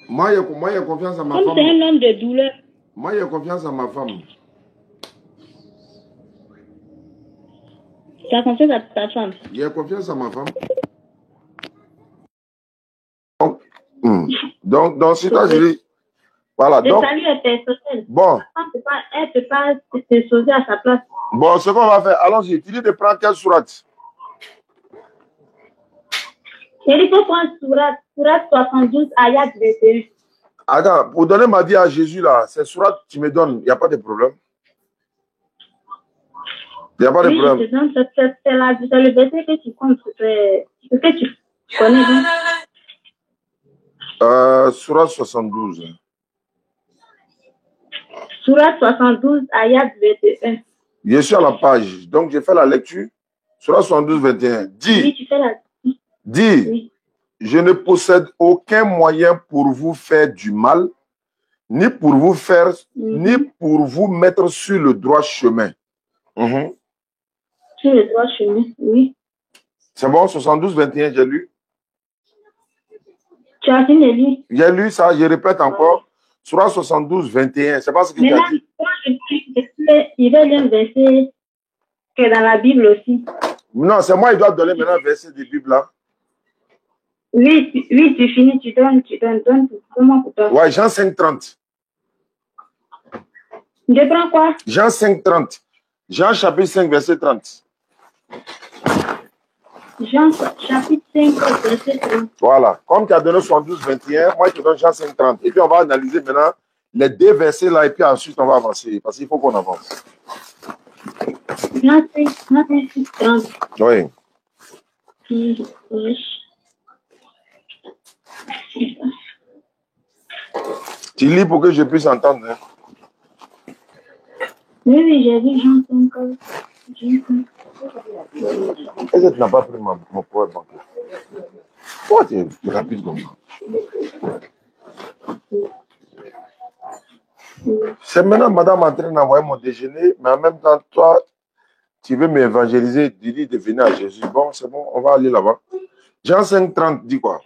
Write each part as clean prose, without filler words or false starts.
Moi, j'ai confiance en ma Comme femme. c'est un homme de douleur. Moi, j'ai confiance en ma femme. Tu as confiance à ta femme. J'ai confiance en ma femme. Donc si toi, je dis... Voilà, Le donc... salut est personnel. Bon. Elle ne peut pas te sauver à sa place. Bon, ce qu'on va faire, allons-y. Tu dis de prendre quelle sourate? Il faut prendre sourate 72, ayat 21. Attends, pour donner ma vie à Jésus, là, c'est sourate que tu me donnes, il n'y a pas de problème. Il n'y a pas de problème. Je te donne, c'est le verset que tu comptes, ce que tu connais bien. Sourate 72. Sourate 72, ayat 21. Je suis à la page, donc j'ai fait la lecture. Sourate 72, 21. Dis, Oui, tu fais la... dis, oui. Je ne possède aucun moyen pour vous faire du mal, ni pour vous faire, ni pour vous mettre sur le droit chemin. Sur le droit chemin, oui. C'est bon, 72, 21, j'ai lu. Tu as fini de lire. J'ai lu ça, je répète encore. Sourate 72, 21. C'est pas ce que tu as dit. Moi, il va lire un verset qui est dans la Bible aussi. Non, c'est moi qui dois donner maintenant un verset de Bible là. Oui, tu finis, tu donnes. Comment pour toi? Ouais, Jean 5, 30. Je prends quoi? Jean 5, 30. Jean chapitre 5, verset 30. Jean chapitre 5, verset 30. Voilà. Comme tu as donné 72, 21, moi je te donne Jean 5, 30. Et puis on va analyser maintenant les deux versets là et puis ensuite on va avancer parce qu'il faut qu'on avance. Jean 5, 30. Oui. Tu lis pour que je puisse entendre. Hein? Oui, j'ai vu Jean 5. Est-ce que tu n'as pas pris mon poids bancaire? Pourquoi tu es rapide comme ça? C'est maintenant madame en train d'envoyer mon déjeuner, mais en même temps, toi, tu veux m'évangéliser, tu dis de venir à Jésus. Bon, c'est bon, on va aller là-bas. Jean 5, 30 dit quoi?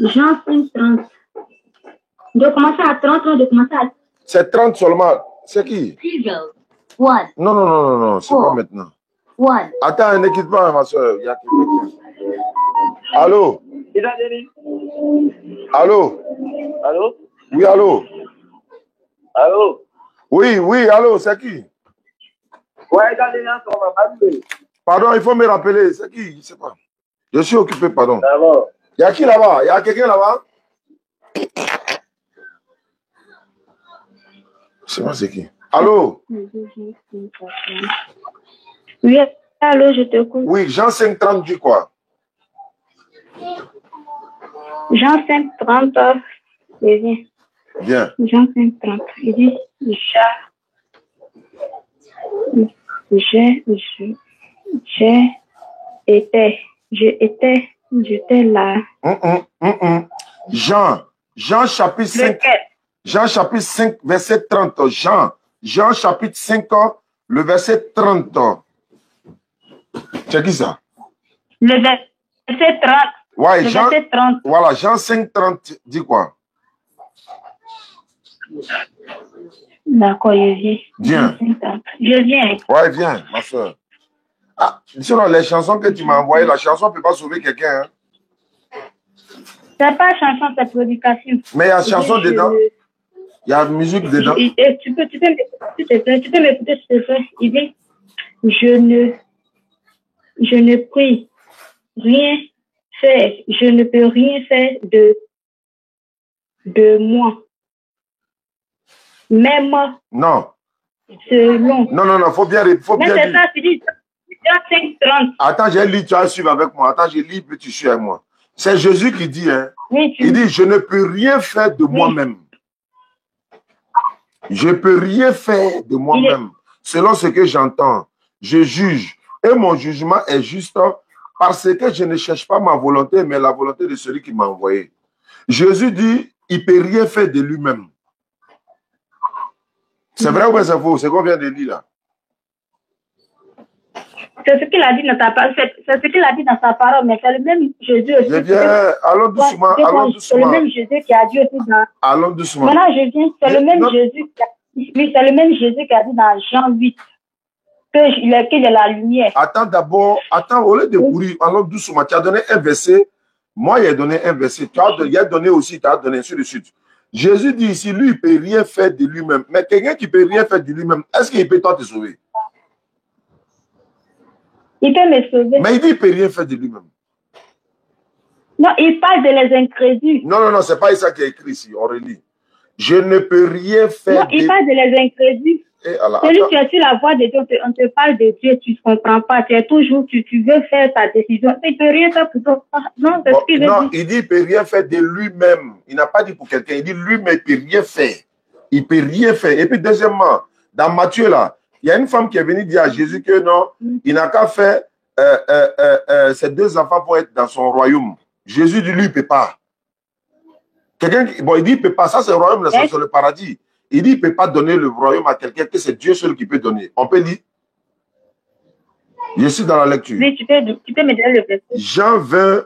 Jean 5, 30. De commencer à 30 ou de commencer à... C'est 30 seulement. C'est qui? 0, 1. Non, c'est pas maintenant. 1. Attends, ne quitte pas, ma soeur. Il y a quelqu'un. Allô? Allô? Allô? Oui, allô? Allô? Oui, allô, c'est qui? Ouais, dans les gens, on va pas. Pardon, il faut me rappeler. C'est qui? Je ne sais pas. Je suis occupé, pardon. D'abord. Il y a qui là-bas? Il y a quelqu'un là-bas? Je sais pas c'est qui. Allô? Oui, allô, je t'écoute. Oui, Jean 5, 30 dit quoi? Jean 5, 30. Bien. Jean 5, 30. Il dit, j'étais là. Jean chapitre 5. Jean chapitre 5, verset 30. Jean chapitre 5, le verset 30. C'est qui ça? Le verset 30. Ouais, le Jean, verset 30. Voilà, Jean 5, 30 dit quoi? D'accord, je viens. Viens. Je viens. Ouais, viens, ma soeur. Ah, sinon, les chansons que tu m'as envoyées, la chanson ne peut pas sauver quelqu'un. Hein? C'est pas chanson, c'est prédication. Mais il y a chanson dedans. Il y a musique dedans. Tu peux m'écouter, s'il te plaît. Il dit, je ne puis rien faire. Je ne peux rien faire de moi. Même non. Selon. Non, faut bien lire. Mais c'est ça, tu dis, Jean 5, 30. Attends, j'ai lu, tu vas suivre avec moi. Attends, j'ai lu, puis tu suis avec moi. C'est Jésus qui dit, hein. Oui, il dit, je ne peux rien faire de moi-même. Je peux rien faire de moi-même. Selon ce que j'entends, je juge. Et mon jugement est juste parce que je ne cherche pas ma volonté, mais la volonté de celui qui m'a envoyé. Jésus dit, il ne peut rien faire de lui-même. C'est vrai ou c'est faux? C'est qu'on vient de lire là. C'est ce qu'il a dit dans sa parole. C'est ce qu'il a dit dans sa parole, mais c'est le même Jésus aussi. Je viens, allons doucement, allons doucement. C'est le même Jésus qui a dit aussi dans... Allons doucement. Maintenant, je viens, c'est le même Jésus qui a... Oui, c'est le même Jésus qui a dit dans Jean 8 qu'il est la lumière. Attends d'abord, attends, au lieu de courir, allons doucement. Tu as donné un verset, moi, il a donné un verset. Tu as donné aussi, tu as donné ainsi de suite. Jésus dit ici, lui, il ne peut rien faire de lui-même. Mais quelqu'un qui ne peut rien faire de lui-même, est-ce qu'il peut toi te sauver? Il peut me sauver. Mais il dit qu'il ne peut rien faire de lui-même. Non, il parle de les incrédules. Non, non, ce n'est pas ça qui est écrit ici, on relit. Je ne peux rien faire. Non, il parle de les incrédules. Celui qui est sur la voie de Dieu, on te parle de Dieu, tu ne comprends pas. Tu es toujours, tu veux faire ta décision. Il ne peut rien faire pour toi. Non, c'est ce qu'il veut dire. Non, il dit qu'il ne peut rien faire de lui-même. Il n'a pas dit pour quelqu'un. Il dit lui-même, il ne peut rien faire. Il ne peut rien faire. Et puis, deuxièmement, dans Matthieu, là, il y a une femme qui est venue dire à Jésus que non, il n'a qu'à faire ses 2 enfants pour être dans son royaume. Jésus dit, lui, il ne peut pas. Quelqu'un, bon, il dit, il ne peut pas. Ça, c'est le royaume, là, c'est le paradis. Il dit, il ne peut pas donner le royaume à quelqu'un, que c'est Dieu seul qui peut donner. On peut lire. Je suis dans la lecture. Oui, tu peux me donner le verset. Jean 20,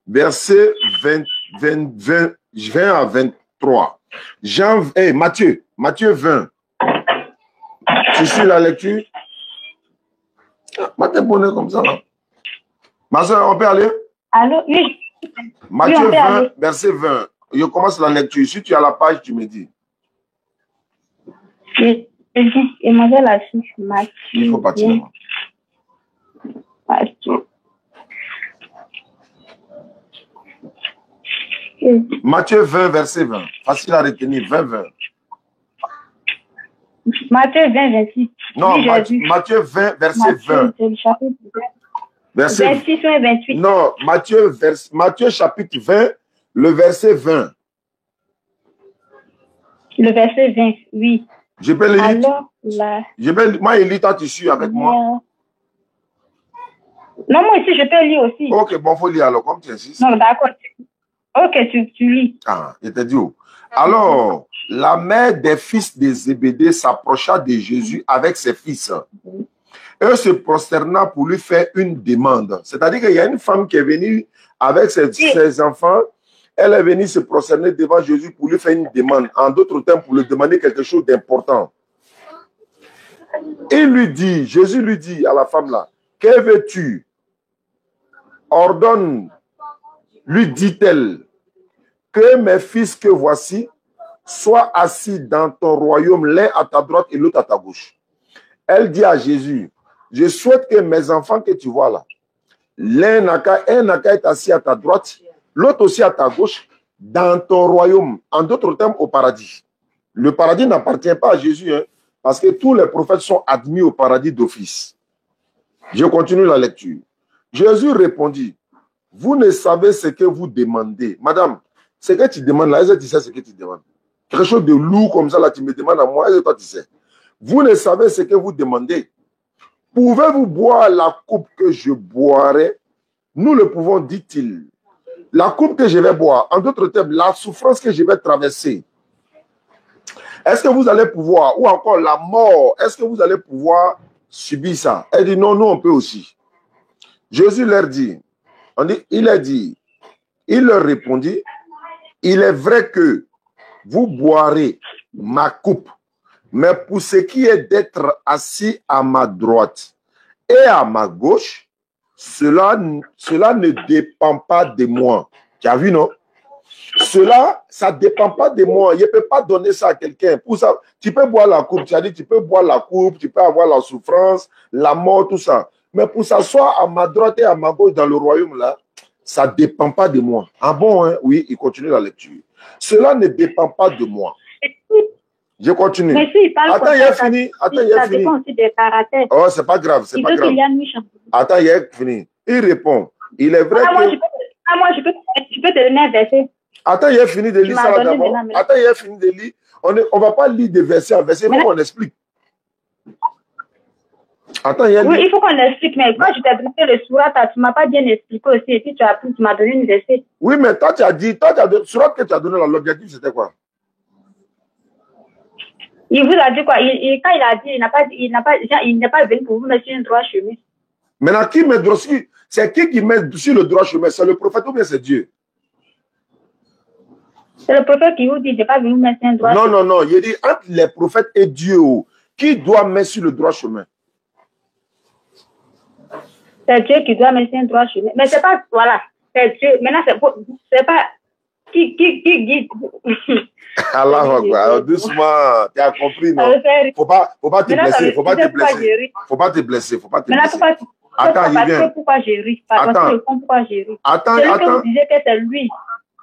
verset 20 à 23. Matthieu 20. Tu suis la lecture? Matthieu bonnet comme ça, là. Ma soeur, on peut aller? Allô? Oui. Matthieu 20, verset 20. Je commence la lecture. Si tu as la page, tu me dis. Et moi, j'ai la fiche Matthieu. Il faut partir. Matthieu 20, verset 20. Facile à retenir. 20, 20. Matthieu 20, 26. Non, Matthieu 20, verset 20. Verset 26 et 28. Non, Matthieu chapitre 20, le verset 20. Le verset 20, oui. Je peux le lire? Alors, là... Moi, il lit, toi, tu suis avec moi. Non, moi aussi, je peux lire aussi. Ok, bon, il faut lire alors, comme tu insistes. Non, d'accord. Ok, tu lis. Ah, je te dis où? Alors, la mère des fils de Zébédée s'approcha de Jésus avec ses fils. Eux se prosterna pour lui faire une demande. C'est-à-dire qu'il y a une femme qui est venue avec ses enfants. Elle est venue se prosterner devant Jésus pour lui faire une demande. En d'autres termes, pour lui demander quelque chose d'important. Jésus lui dit à la femme là, que veux-tu? Ordonne, lui dit-elle, que mes fils que voici soient assis dans ton royaume, l'un à ta droite et l'autre à ta gauche. Elle dit à Jésus, je souhaite que mes enfants que tu vois là, l'un n'a qu'à être assis à ta droite, l'autre aussi à ta gauche, dans ton royaume. En d'autres termes, au paradis. Le paradis n'appartient pas à Jésus, hein, parce que tous les prophètes sont admis au paradis d'office. Je continue la lecture. Jésus répondit, vous ne savez ce que vous demandez. Madame, ce que tu demandes là, est-ce que tu sais ce que tu demandes? Quelque chose de lourd comme ça, là, tu me demandes à moi, est-ce que toi tu sais? Vous ne savez ce que vous demandez. Pouvez-vous boire la coupe que je boirai? Nous le pouvons, dit-il. La coupe que je vais boire, en d'autres termes, la souffrance que je vais traverser. Est-ce que vous allez pouvoir, ou encore la mort, est-ce que vous allez pouvoir subir ça? Elle dit non, nous on peut aussi. Jésus leur dit, il leur répondit, il est vrai que vous boirez ma coupe, mais pour ce qui est d'être assis à ma droite et à ma gauche, cela ne dépend pas de moi. Tu as vu, non? Ça ne dépend pas de moi. Je ne peux pas donner ça à quelqu'un. Pour ça, tu peux boire la coupe. Tu as dit, tu peux boire la coupe, tu peux avoir la souffrance, la mort, tout ça. Mais pour s'asseoir à ma droite et à ma gauche dans le royaume, là, ça ne dépend pas de moi. Ah bon, hein? Oui, il continue la lecture. Cela ne dépend pas de moi. Je continue. Mais si, il parle attends, il a fini. Attends, il a fini. Dépend aussi des caractères. Oh, c'est pas grave, c'est pas grave. Attends, il a fini. Il répond. Il est vrai que... Moi, je peux te donner un verset. Attends, il a fini de lire ça d'abord. Attends, il a fini de lire. On ne va pas lire de verset en verset, il faut qu'on explique. Attends, oui, il faut qu'on explique, mais quand je t'ai donné le surat, tu ne m'as pas bien expliqué aussi, et puis tu m'as donné une verset. Oui, mais toi, tu as dit, le surat que tu as donné, l'objectif, c'était quoi? Il vous a dit quoi? Quand il a dit, il n'est pas venu pour vous mettre sur une droite chemin. Maintenant, qui met droit, c'est qui met sur le droit chemin? C'est le prophète ou bien c'est Dieu? C'est le prophète qui vous dit, je n'ai pas venu mettre un droit. Non, non, non. Il dit entre les prophètes et Dieu, qui doit mettre sur le droit chemin? C'est Dieu qui doit mettre un droit chemin. Mais c'est pas, voilà, c'est Dieu. Maintenant, c'est pas qui guide. Allah, doucement, tu as compris, non? Faut pas te blesser, faut pas te blesser. Faut pas te blesser, faut pas te blesser. Attends, il vient. Pourquoi j'ai ri? Pourquoi j'ai ri? Attends. Que vous disiez que c'est lui,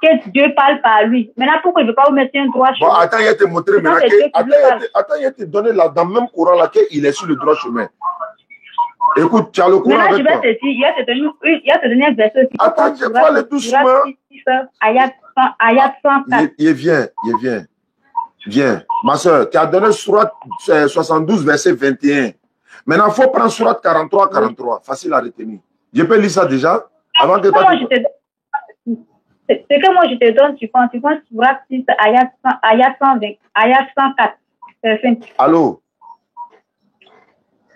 que Dieu parle par lui. Maintenant, pourquoi il ne veut pas vous mettre un droit chemin? Bon, attends, il va te montrer maintenant. Attends, il va te donner là, dans le même courant là, qu'il est sur le droit chemin. Écoute, tu as le courant avec toi. Maintenant, je vais te dire, il va te donner un verset aussi. Attends, je vais aller doucement. Ayat 104. Il vient. Viens. Ma soeur, tu as donné Sourate 72, verset 21. Maintenant, il faut prendre Sourate 43. Facile à retenir. Je peux lire ça déjà? Avant que toi, c'est que moi je te donne, tu prends Sourate 6, Ayat 120, Ayat 104. Allô?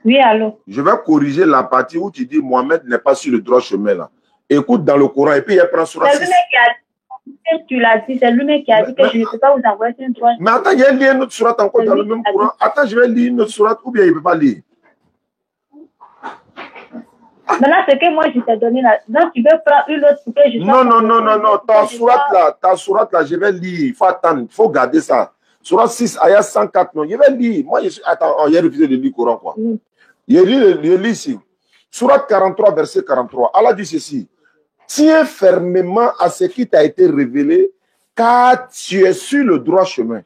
Oui, allô? Je vais corriger la partie où tu dis Mohamed n'est pas sur le droit chemin là. Écoute dans le Coran et puis il prend Sourate 6. C'est lui-même qui a dit, tu l'as dit, c'est lui-même qui a dit que je ne peux pas vous envoyer sur un droit chemin. Mais attends, il y a une autre Sourate encore dans le même Coran. Attends, je vais lire une autre Sourate ou bien il ne peut pas lire. Maintenant, c'est que moi je t'ai donné là. Donc tu veux prendre une autre pour que je Non. Ta Sourate là, je vais lire. Il faut attendre, il faut garder ça. Sourate 6, Ayat 104, non, je vais lire. Moi, attends, il a refusé de lire le Coran, quoi. Je lis ici. Sourate 43, verset 43. Allah dit ceci. Tiens fermement à ce qui t'a été révélé, car tu es sur le droit chemin.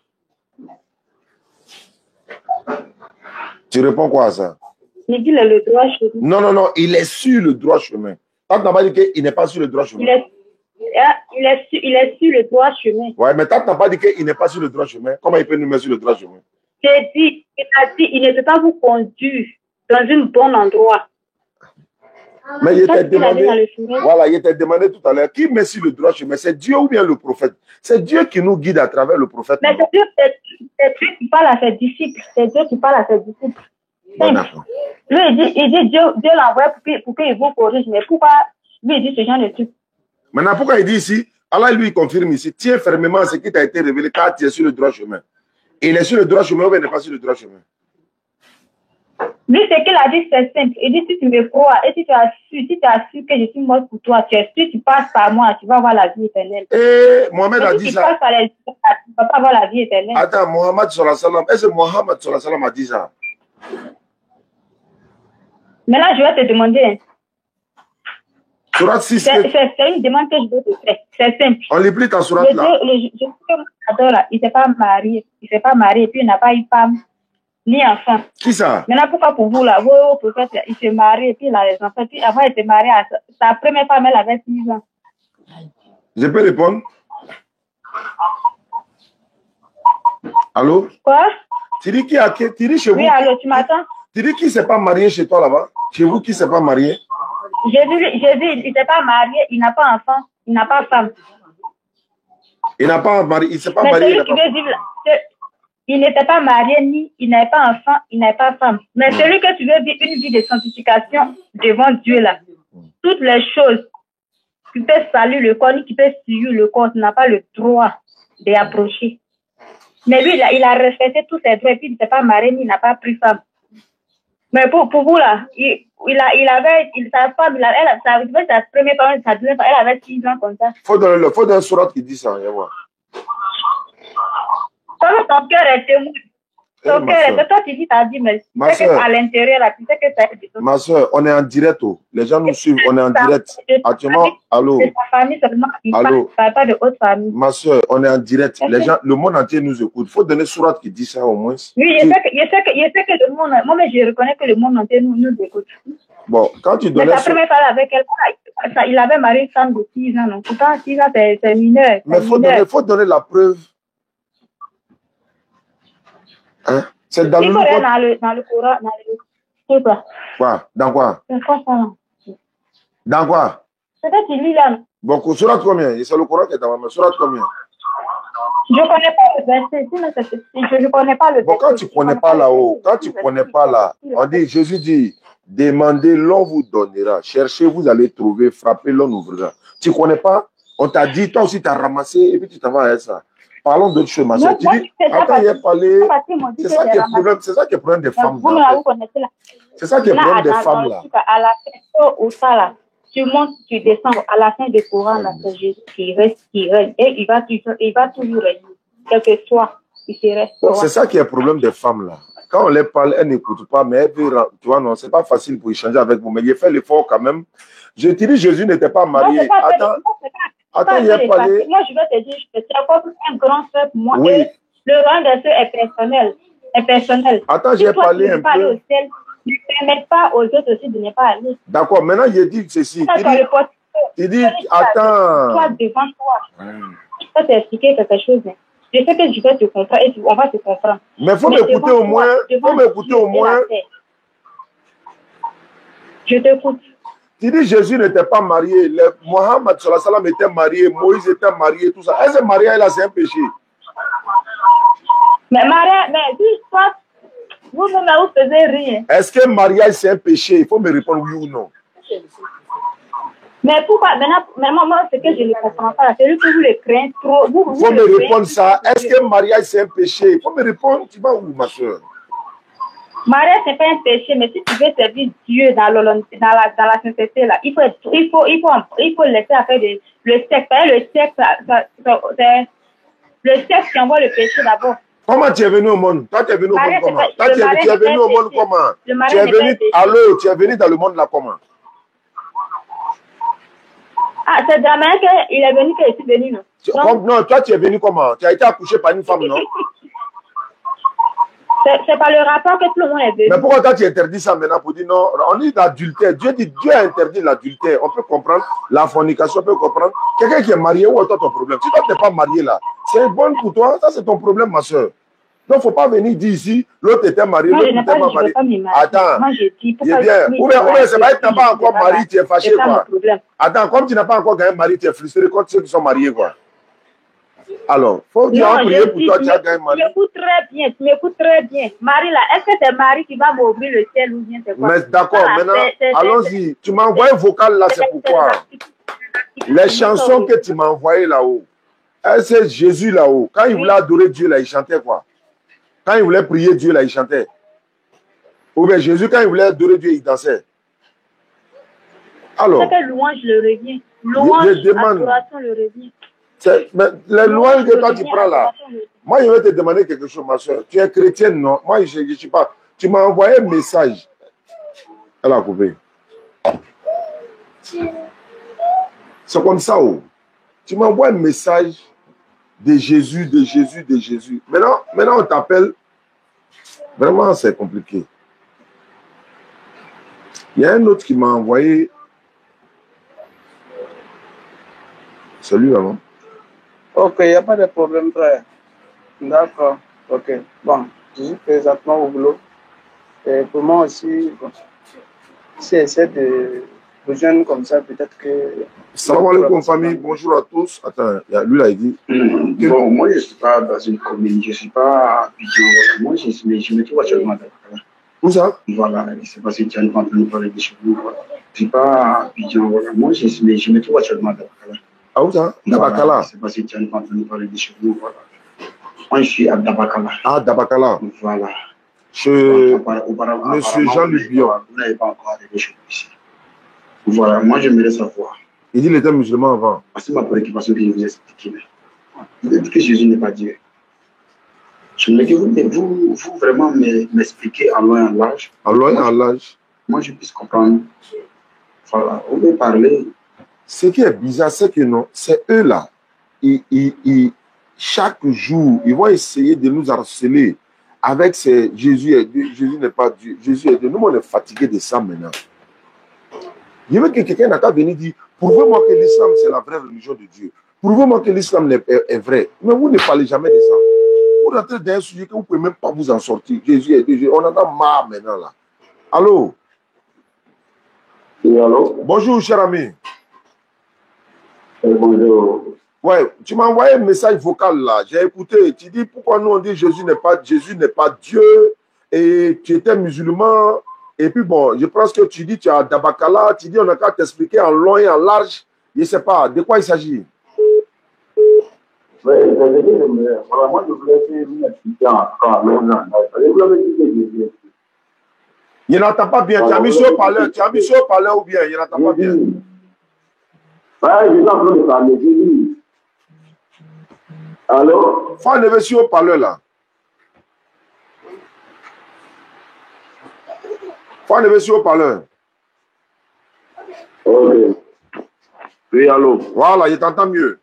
Tu réponds quoi à ça? Il dit le droit chemin. Non, il est sur le droit chemin. Tant que tu n'as pas dit qu'il n'est pas sur le droit chemin. Il est sur le droit chemin. Ouais, mais tant que tu n'as pas dit qu'il n'est pas sur le droit chemin, comment il peut nous mettre sur le droit chemin? Il a dit, il ne peut pas vous conduire dans un bon endroit. Mais il t'a demandé, voilà, il t'a demandé tout à l'heure, qui met sur le droit chemin? C'est Dieu ou bien le prophète? C'est Dieu qui nous guide à travers le prophète. Mais c'est Dieu qui parle à ses disciples. C'est Dieu qui parle à ses disciples. Bon, lui, il dit Dieu l'envoie pour qu'il vous corrige. Mais pourquoi lui, il dit ce genre de trucs? Maintenant, pourquoi il dit ici, Allah lui confirme ici, tiens fermement ce qui t'a été révélé car tu es sur le droit chemin. Il est sur le droit chemin ou il n'est pas sur le droit chemin? Lui, ce qu'il a dit, c'est simple. Il dit, si tu me crois et si tu as su que je suis mort pour toi, si tu passes par moi, tu vas avoir la vie éternelle. Et Mohamed a dit ça. Si tu passes par les tu ne vas pas avoir la vie éternelle. Attends, Mohamed sallallahu alayhi wa sallam, est-ce que Mohamed sallallahu alayhi wa sallam a dit ça? Maintenant, je vais te demander. Sourate 6. C'est une demande que je vais te faire. C'est simple. On lit plus ta sourate là. Il ne s'est pas marié. Il ne s'est pas marié et puis il n'a pas eu femme ni enfant. Qui ça? Maintenant, pourquoi pour vous là, vos prophètes, il s'est marié et puis il a les enfants. Puis avant, il s'est marié à sa première femme, elle avait 6 ans. Je peux répondre? Allô? Quoi? Tu dis chez vous? Oui, allô, tu m'attends? Tu dis qui ne s'est pas marié chez toi là-bas? Chez vous, qui ne s'est pas marié? J'ai vu, il ne s'est pas marié, il n'a pas enfant, il n'a pas femme. Il n'a pas marié, il ne s'est pas mais marié. Il n'était pas marié, ni il n'avait pas enfant, il n'avait pas femme. Mais celui que tu veux vivre une vie de sanctification devant Dieu là, toutes les choses qui peuvent salir le corps, ni qui peuvent suivre le corps, tu n'as pas le droit d'approcher. Mais lui, il a respecté tous ses droits, et puis il ne s'est pas marié, ni il n'a pas pris femme. Mais pour vous là, sa femme, sa première femme, sa deuxième femme, elle avait 6 ans comme ça. Faut donner un surat qui dit ça, viens voir. Comme ton cœur est témoin. Ton cœur est, toi tu dis, t'as dit, mais tu sais qu'à l'intérieur là, tu sais que ça est. Ma soeur, on est en direct, les gens nous suivent, on est en direct. Actuellement, allô. C'est ta famille seulement, il ne parle pas de haute famille. Ma soeur, on est en direct, les gens, le monde entier nous écoute. Il faut donner surat qui dit ça au moins. Oui, je sais que le monde, moi mais je reconnais que le monde entier nous écoute. Bon, quand tu donnais. Mais sa première femme avec elle, il avait marié une femme de 6 ans, donc pourtant 6 ans c'est mineur. Mais il faut donner la preuve. Hein? C'est dans le Coran, dans le quoi? Dans quoi? Dans quoi? C'est ça tu lis là. Bon, surat combien? C'est le Coran qui est dans ma main. Surat combien? Je ne connais pas le verset. Je ne connais pas le verset. Bon, quand tu ne connais pas là-haut, quand tu ne connais pas là, on dit, Jésus dit, Demandez, l'on vous donnera. Cherchez, vous allez trouver. Frappez, l'on ouvrira. Tu ne connais pas? On t'a dit, toi aussi, tu as ramassé et puis tu t'en vas à ça. Parlons d'autres choses, ma soeur. Tu dis, attends, il a parlé. C'est ça qui est le problème des femmes. C'est ça qui est le problème des femmes, là. À la fin, au ça, là, tu montes, tu descends. À la fin du courant, là, c'est Jésus qui reste, qui règne. Et il va toujours régner. Quel que soit, il se reste. C'est ça qui est le problème des femmes, là. Quand on les parle, elles n'écoutent pas, mais elles veulent, tu vois, non, c'est pas facile pour échanger avec vous, mais il a fait l'effort quand même. Je te dis, Jésus n'était pas marié. Attends, il a parlé. Moi, je vais te dire, c'est encore un grand frère pour moi. Oui. Et le rang de ceux est personnel. Attends, j'ai parlé un peu. Ne permets pas aux autres aussi de ne pas aller. D'accord, maintenant, il dit ceci. Il dit, attends. Toi, devant toi. Je vais t'expliquer quelque chose. Je sais que je vais te comprendre et on va te comprendre. Mais il faut m'écouter au moins. Je t'écoute. Tu dis Jésus n'était pas marié. Mohammed sallam était marié. Moïse était marié. Tout ça. Est-ce que mariage là, c'est un péché? Mais toi, vous-même, vous faisiez rien. Est-ce que mariage, c'est un péché? Il faut me répondre oui ou non. Mais pourquoi? Maintenant, moi, c'est que je ne comprends pas. C'est lui que vous le craignez trop. Il faut me répondre ça. Est-ce que mariage, c'est un péché? Il faut me répondre. Tu vas où, ma soeur? Mariage, ce n'est pas un péché, mais si tu veux servir Dieu dans la sainteté, là, il faut laisser faire le sexe. Le sexe qui envoie le péché d'abord. Comment tu es venu au monde? Toi, tu es venu au monde comment? Toi, tu es venu au monde comment? Tu es venu, allô, tu es venu dans le monde là comment? Ah, c'est de la manière qu'il est venu que je suis venu, non? Non, toi, tu es venu comment? Tu as été accouché par une femme, non? C'est pas le rapport que tout le monde est venu. Mais pourquoi toi tu interdis ça maintenant pour dire non? On dit l'adultère. Dieu a interdit l'adultère. On peut comprendre la fornication, on peut comprendre. Quelqu'un qui est marié, où est ton problème? Si toi tu n'es pas marié là, c'est bon pour toi, ça c'est ton problème, ma soeur. Donc il ne faut pas venir dire ici, l'autre était marié, l'autre n'était pas marié. Attends, moi, je dis, il est bien. Ou bien c'est pas que tu n'as pas encore marié, tu es fâché quoi. Attends, comme tu n'as pas encore gagné mari, tu es frustré contre ceux qui sont mariés quoi. Alors, il faut dire prier pour toi, tu as gagné mari. Tu m'écoutes très bien. Marie là, est-ce que c'est Marie qui va m'ouvrir le ciel ou bien c'est quoi? Mais d'accord, maintenant, allons-y. Tu m'as envoyé un vocal là, c'est pourquoi. Les chansons que tu m'as envoyées là-haut, c'est Jésus là-haut. Quand il voulait adorer Dieu là, il chantait quoi? Quand il voulait prier Dieu là, il chantait. Ou bien Jésus, quand il voulait adorer Dieu, il dansait. Alors. C'est que louange le revient. Louange, adoration le revient. Mais les louanges que toi tu prends là, moi je vais te demander quelque chose, ma soeur. Tu es chrétienne, non? Moi je ne suis pas. Tu m'as envoyé un message. Elle a coupé. C'est comme ça. Oh. Tu m'envoies un message de Jésus, de Jésus, de Jésus. Maintenant on t'appelle. Vraiment, c'est compliqué. Il y a un autre qui m'a envoyé. Salut, maman. Ok, il n'y a pas de problème, frère. D'accord. Ok. Bon, je suis présentement au boulot. Et pour moi aussi, bon, si j'essaie de rejoindre comme ça, peut-être que... Salam alaikum, famille. Bonjour à tous. Attends, lui, là, il dit... Bon, moi, je ne suis pas dans une commune. Je ne suis pas à Abidjan. Moi, je me trouve actuellement à Dakar. Où ça? Voilà, je ne sais pas si tu as entendu parler de chez vous. Voilà. Je ne suis pas à Abidjan. Voilà. Moi, je me trouve actuellement à Dakar. Ah, où ça? Dabakala. Voilà, je ne sais pas si tu as entendu parler de chez vous. Voilà. Moi, je suis à Dabakala. Ah, Dabakala. Voilà. Monsieur Jean-Luc Bion. Vous n'avez pas encore arrivé chez vous ici. Voilà, moi, j'aimerais savoir. Il dit qu'il était musulman avant. C'est ma préoccupation que je vous ai expliquée. Vous avez dit que Jésus n'est pas Dieu. Je me dis, vous vraiment m'expliquer en loin et en large. En loin et en large. Moi, je puisse comprendre. Voilà, on veut parler. Ce qui est bizarre, c'est que non, c'est eux là. Chaque jour, ils vont essayer de nous harceler avec ces Jésus est Dieu, Jésus n'est pas Dieu, Jésus est Dieu. Nous, on est fatigués de ça maintenant. Je veux que quelqu'un n'a qu'à venir dire, prouvez-moi que l'islam, c'est la vraie religion de Dieu. Prouvez-moi que l'islam est vrai. Mais vous ne parlez jamais de ça. Vous rentrez dans un sujet que vous ne pouvez même pas vous en sortir. Jésus est Dieu. On en a marre maintenant là. Allô? Oui, allô? Bonjour, cher ami. Bonjour. Ouais, tu m'as envoyé un message vocal là. J'ai écouté. Tu dis pourquoi nous on dit Jésus n'est pas Dieu et tu étais musulman Et puis bon, je pense que tu dis, tu as Dabakala, tu dis, on a qu'à t'expliquer en long et en large. Je ne sais pas, de quoi il s'agit? Oui, voilà, moi je voulais vous expliquer en long. Il n'entend pas bien. Tu as mis sur le parleur. Tu as mis sur le parleur ou bien? Il n'entend pas bien. Oui, je suis en train de parler. J'ai dit. Allô? Faut enlever sur le parleur là. Faut enlever sur le parleur. Ok. Oui, allô? Voilà, je t'entends mieux.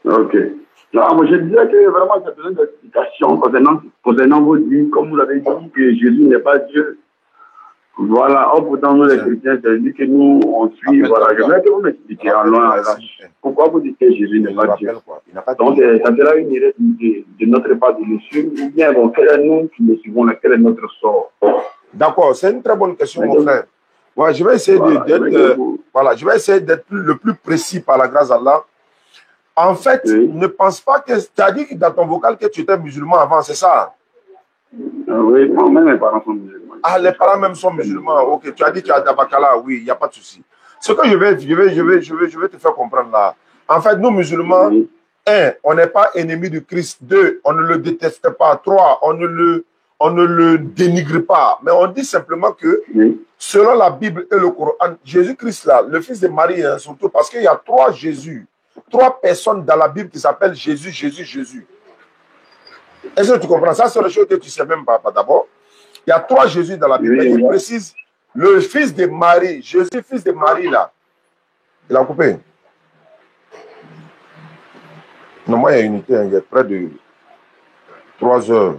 Ok. Non, moi je disais que vraiment, j'ai besoin d'explications concernant vos dits. Comme vous l'avez dit, que Jésus n'est pas Dieu. Voilà, pourtant, nous les chrétiens, c'est dit que nous, on suit. Voilà, je voulais que vous m'expliquiez en long et en large. Pourquoi vous dites que Jésus n'est pas Dieu? Donc, ça sera une erreur de notre part de le suivre. Ou bien, bon, quel est nous qui le suivons, quel est notre sort? D'accord, c'est une très bonne question, mon frère. Ouais, je vais essayer d'être le plus précis par la grâce d'Allah. En fait, ne pense pas que tu as dit dans ton vocal que tu étais musulman avant, c'est ça? Oui, moi-même, mes parents sont musulmans. Ah, les parents même sont musulmans. Ok, tu as dit que tu as Dabakala, oui, il n'y a pas de souci. Ce que je vais te faire comprendre là. En fait, nous musulmans, un, on n'est pas ennemis du Christ. Deux, on ne le déteste pas. Trois, on ne le dénigre pas. Mais on dit simplement que, selon la Bible et le Coran, Jésus-Christ là, le fils de Marie, hein, surtout parce qu'il y a trois Jésus, trois personnes dans la Bible qui s'appellent Jésus, Jésus, Jésus. Est-ce que tu comprends? Ça, c'est la chose que tu ne sais même pas d'abord. Il y a trois Jésus dans la Bible. Il précise le fils de Marie. Jésus, fils de Marie, là. Il a coupé. Non, moi, il y a unité. Il y a près de 3 heures.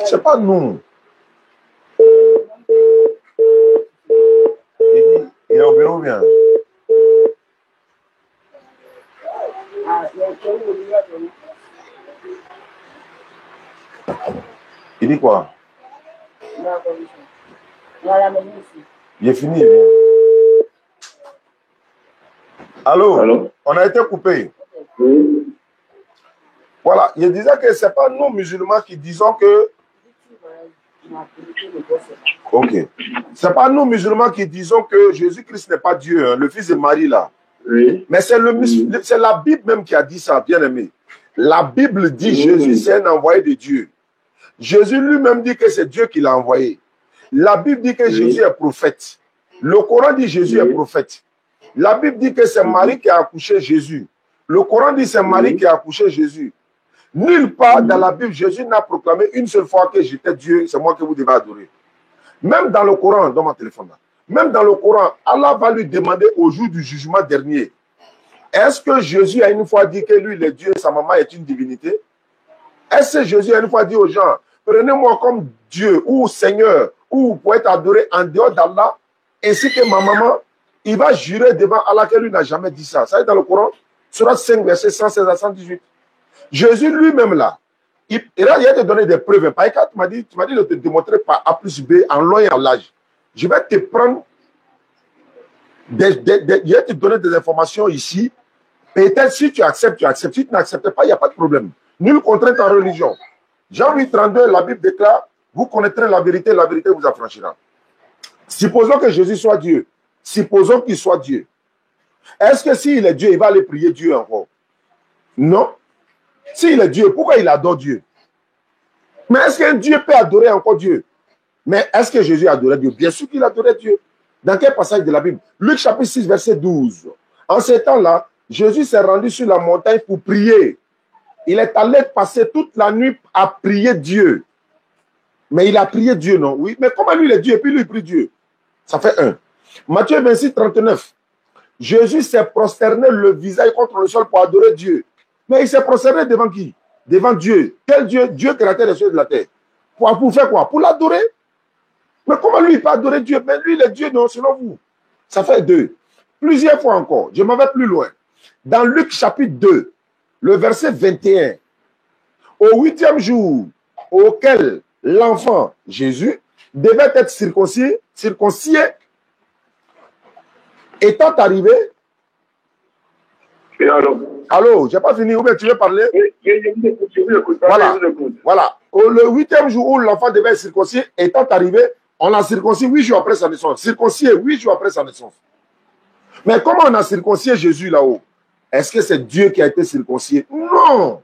C'est pas nous. Il est au bureau bien. Il dit quoi? Il est fini. Allô? On a été coupé. Oui. Voilà, je disais que ce n'est pas nous musulmans qui disons que... Ok. Ce n'est pas nous musulmans qui disons que Jésus-Christ n'est pas Dieu, hein, le fils de Marie là. Oui. Mais c'est la Bible même qui a dit ça, bien aimé. La Bible dit Jésus c'est un envoyé de Dieu. Jésus lui-même dit que c'est Dieu qui l'a envoyé. La Bible dit que Jésus est prophète. Le Coran dit Jésus est prophète. La Bible dit que c'est Marie qui a accouché Jésus. Le Coran dit que c'est Marie qui a accouché Jésus. Nulle part dans la Bible, Jésus n'a proclamé une seule fois que j'étais Dieu, c'est moi que vous devez adorer. Même dans le Coran, dans mon téléphone là, même dans le Coran, Allah va lui demander au jour du jugement dernier, est-ce que Jésus a une fois dit que lui, il est Dieu et sa maman est une divinité? Est-ce que Jésus a une fois dit aux gens, prenez-moi comme Dieu ou Seigneur, ou vous pouvez être adoré en dehors d'Allah, ainsi que ma maman, il va jurer devant Allah que lui n'a jamais dit ça. Ça est dans le Coran, Sourate 5, verset 116 à 118. Jésus lui-même là, il a te donné des preuves. Par exemple, tu m'as dit de te démontrer par A plus B en long et en large. Je vais te prendre, je vais te donner des informations ici. Peut-être si tu acceptes, tu acceptes. Si tu n'acceptes pas, il n'y a pas de problème. Nulle contrainte en religion. Jean 8,32, la Bible déclare, vous connaîtrez la vérité vous affranchira. Supposons que Jésus soit Dieu. Supposons qu'il soit Dieu. Est-ce que s'il est Dieu, il va aller prier Dieu encore? Non. S'il est Dieu, pourquoi il adore Dieu? Mais est-ce qu'un Dieu peut adorer encore Dieu? Mais est-ce que Jésus adorait Dieu? Bien sûr qu'il adorait Dieu. Dans quel passage de la Bible? Luc chapitre 6, verset 12. En ces temps-là, Jésus s'est rendu sur la montagne pour prier. Il est allé passer toute la nuit à prier Dieu. Mais il a prié Dieu, non? Oui. Mais comment lui, il est Dieu, et puis lui, il prie Dieu? Ça fait 1. Matthieu 26, 39. Jésus s'est prosterné le visage contre le sol pour adorer Dieu. Mais il s'est prosterné devant qui? Devant Dieu. Quel Dieu? Dieu créateur des cieux et de la terre. Pour faire quoi? Pour l'adorer. Mais comment lui, il peut adorer Dieu? Mais lui, il est Dieu, non, selon vous. Ça fait 2. Plusieurs fois encore. Je m'en vais plus loin. Dans Luc chapitre 2, le verset 21. Au 8e jour auquel l'enfant Jésus devait être circoncis, étant arrivé, Et alors? Allô, j'ai pas fini, ou bien tu veux parler? Je vous écoute. Voilà. Voilà. Le 8e jour où l'enfant devait être circoncis, étant arrivé, on l'a circoncis 8 jours après sa naissance. Circoncis 8 jours après sa naissance. Mais comment on a circoncis Jésus là-haut? Est-ce que c'est Dieu qui a été circoncis? Non.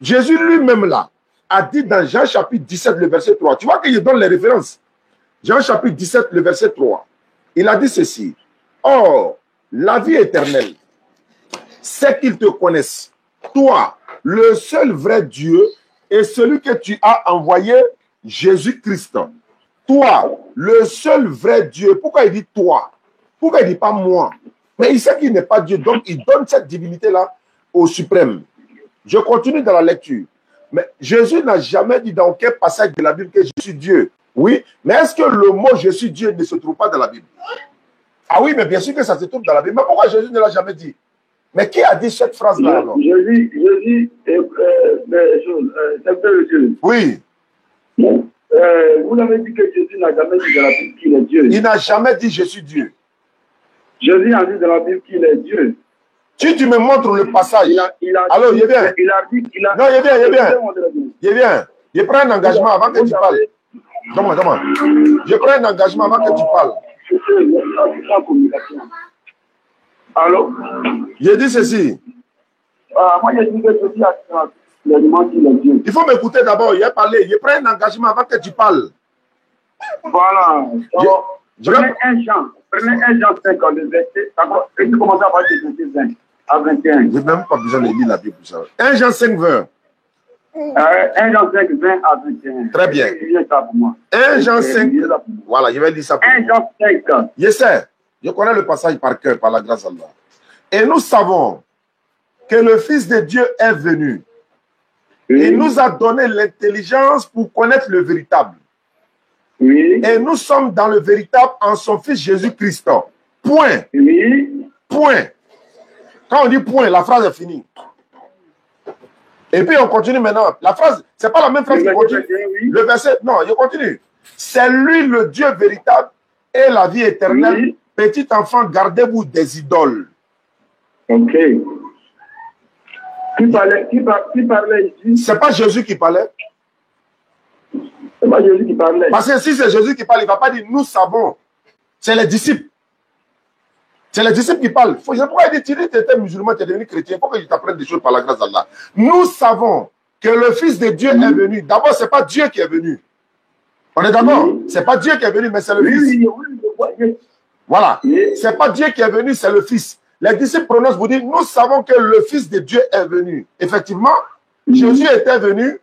Jésus lui-même là a dit dans Jean chapitre 17, le verset 3. Tu vois qu'il donne les références. Jean chapitre 17, le verset 3. Il a dit ceci. Or, la vie éternelle, c'est qu'ils te connaissent, toi, le seul vrai Dieu, et celui que tu as envoyé, Jésus-Christ. Toi, le seul vrai Dieu. Pourquoi il dit toi? Pourquoi il ne dit pas moi? Mais il sait qu'il n'est pas Dieu, donc il donne cette divinité-là au suprême. Je continue dans la lecture. Mais Jésus n'a jamais dit dans quel passage de la Bible que je suis Dieu. Oui, mais est-ce que le mot je suis Dieu ne se trouve pas dans la Bible? Ah oui, mais bien sûr que ça se trouve dans la Bible. Mais pourquoi Jésus ne l'a jamais dit? Mais qui a dit cette phrase-là alors? Jésus c'est Dieu. Oui. Vous avez dit que Jésus n'a jamais dit dans la Bible qu'il est Dieu. Il n'a jamais dit je suis Dieu. Jésus a dit dans la Bible qu'il est Dieu. Si tu me montres le passage. Alors, il est bien. Non, il est bien, il est bien. Il est bien. Je prends un engagement avant que tu parles. Comment? Je prends un engagement avant que tu parles. Allô? J'ai dit ceci. Moi, j'ai dit que Jésus a dit qu'il est Dieu. Il faut m'écouter d'abord. Il a parlé. Je prends un engagement avant que tu parles. Voilà. Prenez un Jean 5 en verset. D'abord, et tu commences à voir que c'est 20 à 21. Je n'ai même pas besoin de lire la Bible pour ça. 1 Jean 5, 20. 1 Jean 5, 20 à 21. Très bien. 1 Jean 5. Voilà, je vais lire ça pour 1 Jean 5. Je sais. Je connais le passage par cœur, par la grâce d'Allah. Et nous savons que le Fils de Dieu est venu. Oui. Il nous a donné l'intelligence pour connaître le véritable. Oui. Et nous sommes dans le véritable en son Fils Jésus-Christ. Point. Oui. Point. Quand on dit point, la phrase est finie. Et puis on continue maintenant. La phrase, c'est pas la même phrase qui continue. Le verset, non, je continue. C'est lui le Dieu véritable et la vie éternelle. Oui. Petit enfant, gardez-vous des idoles. Ok. Qui parlait ici? C'est pas Jésus qui parlait. C'est pas Jésus qui parlait. Parce que si c'est Jésus qui parle, il ne va pas dire nous savons. C'est les disciples. C'est les disciples qui parlent. C'est pourquoi il dit tu étais musulman, tu es devenu chrétien. Il faut que je t'apprenne des choses par la grâce d'Allah. Nous savons que le Fils de Dieu est venu. D'abord, ce n'est pas Dieu qui est venu. On est d'accord? Ce n'est pas Dieu qui est venu, mais c'est le Fils. Voilà. Ce n'est pas Dieu qui est venu, c'est le Fils. Les disciples prononcent pour dire, nous savons que le Fils de Dieu est venu. Effectivement, Jésus était venu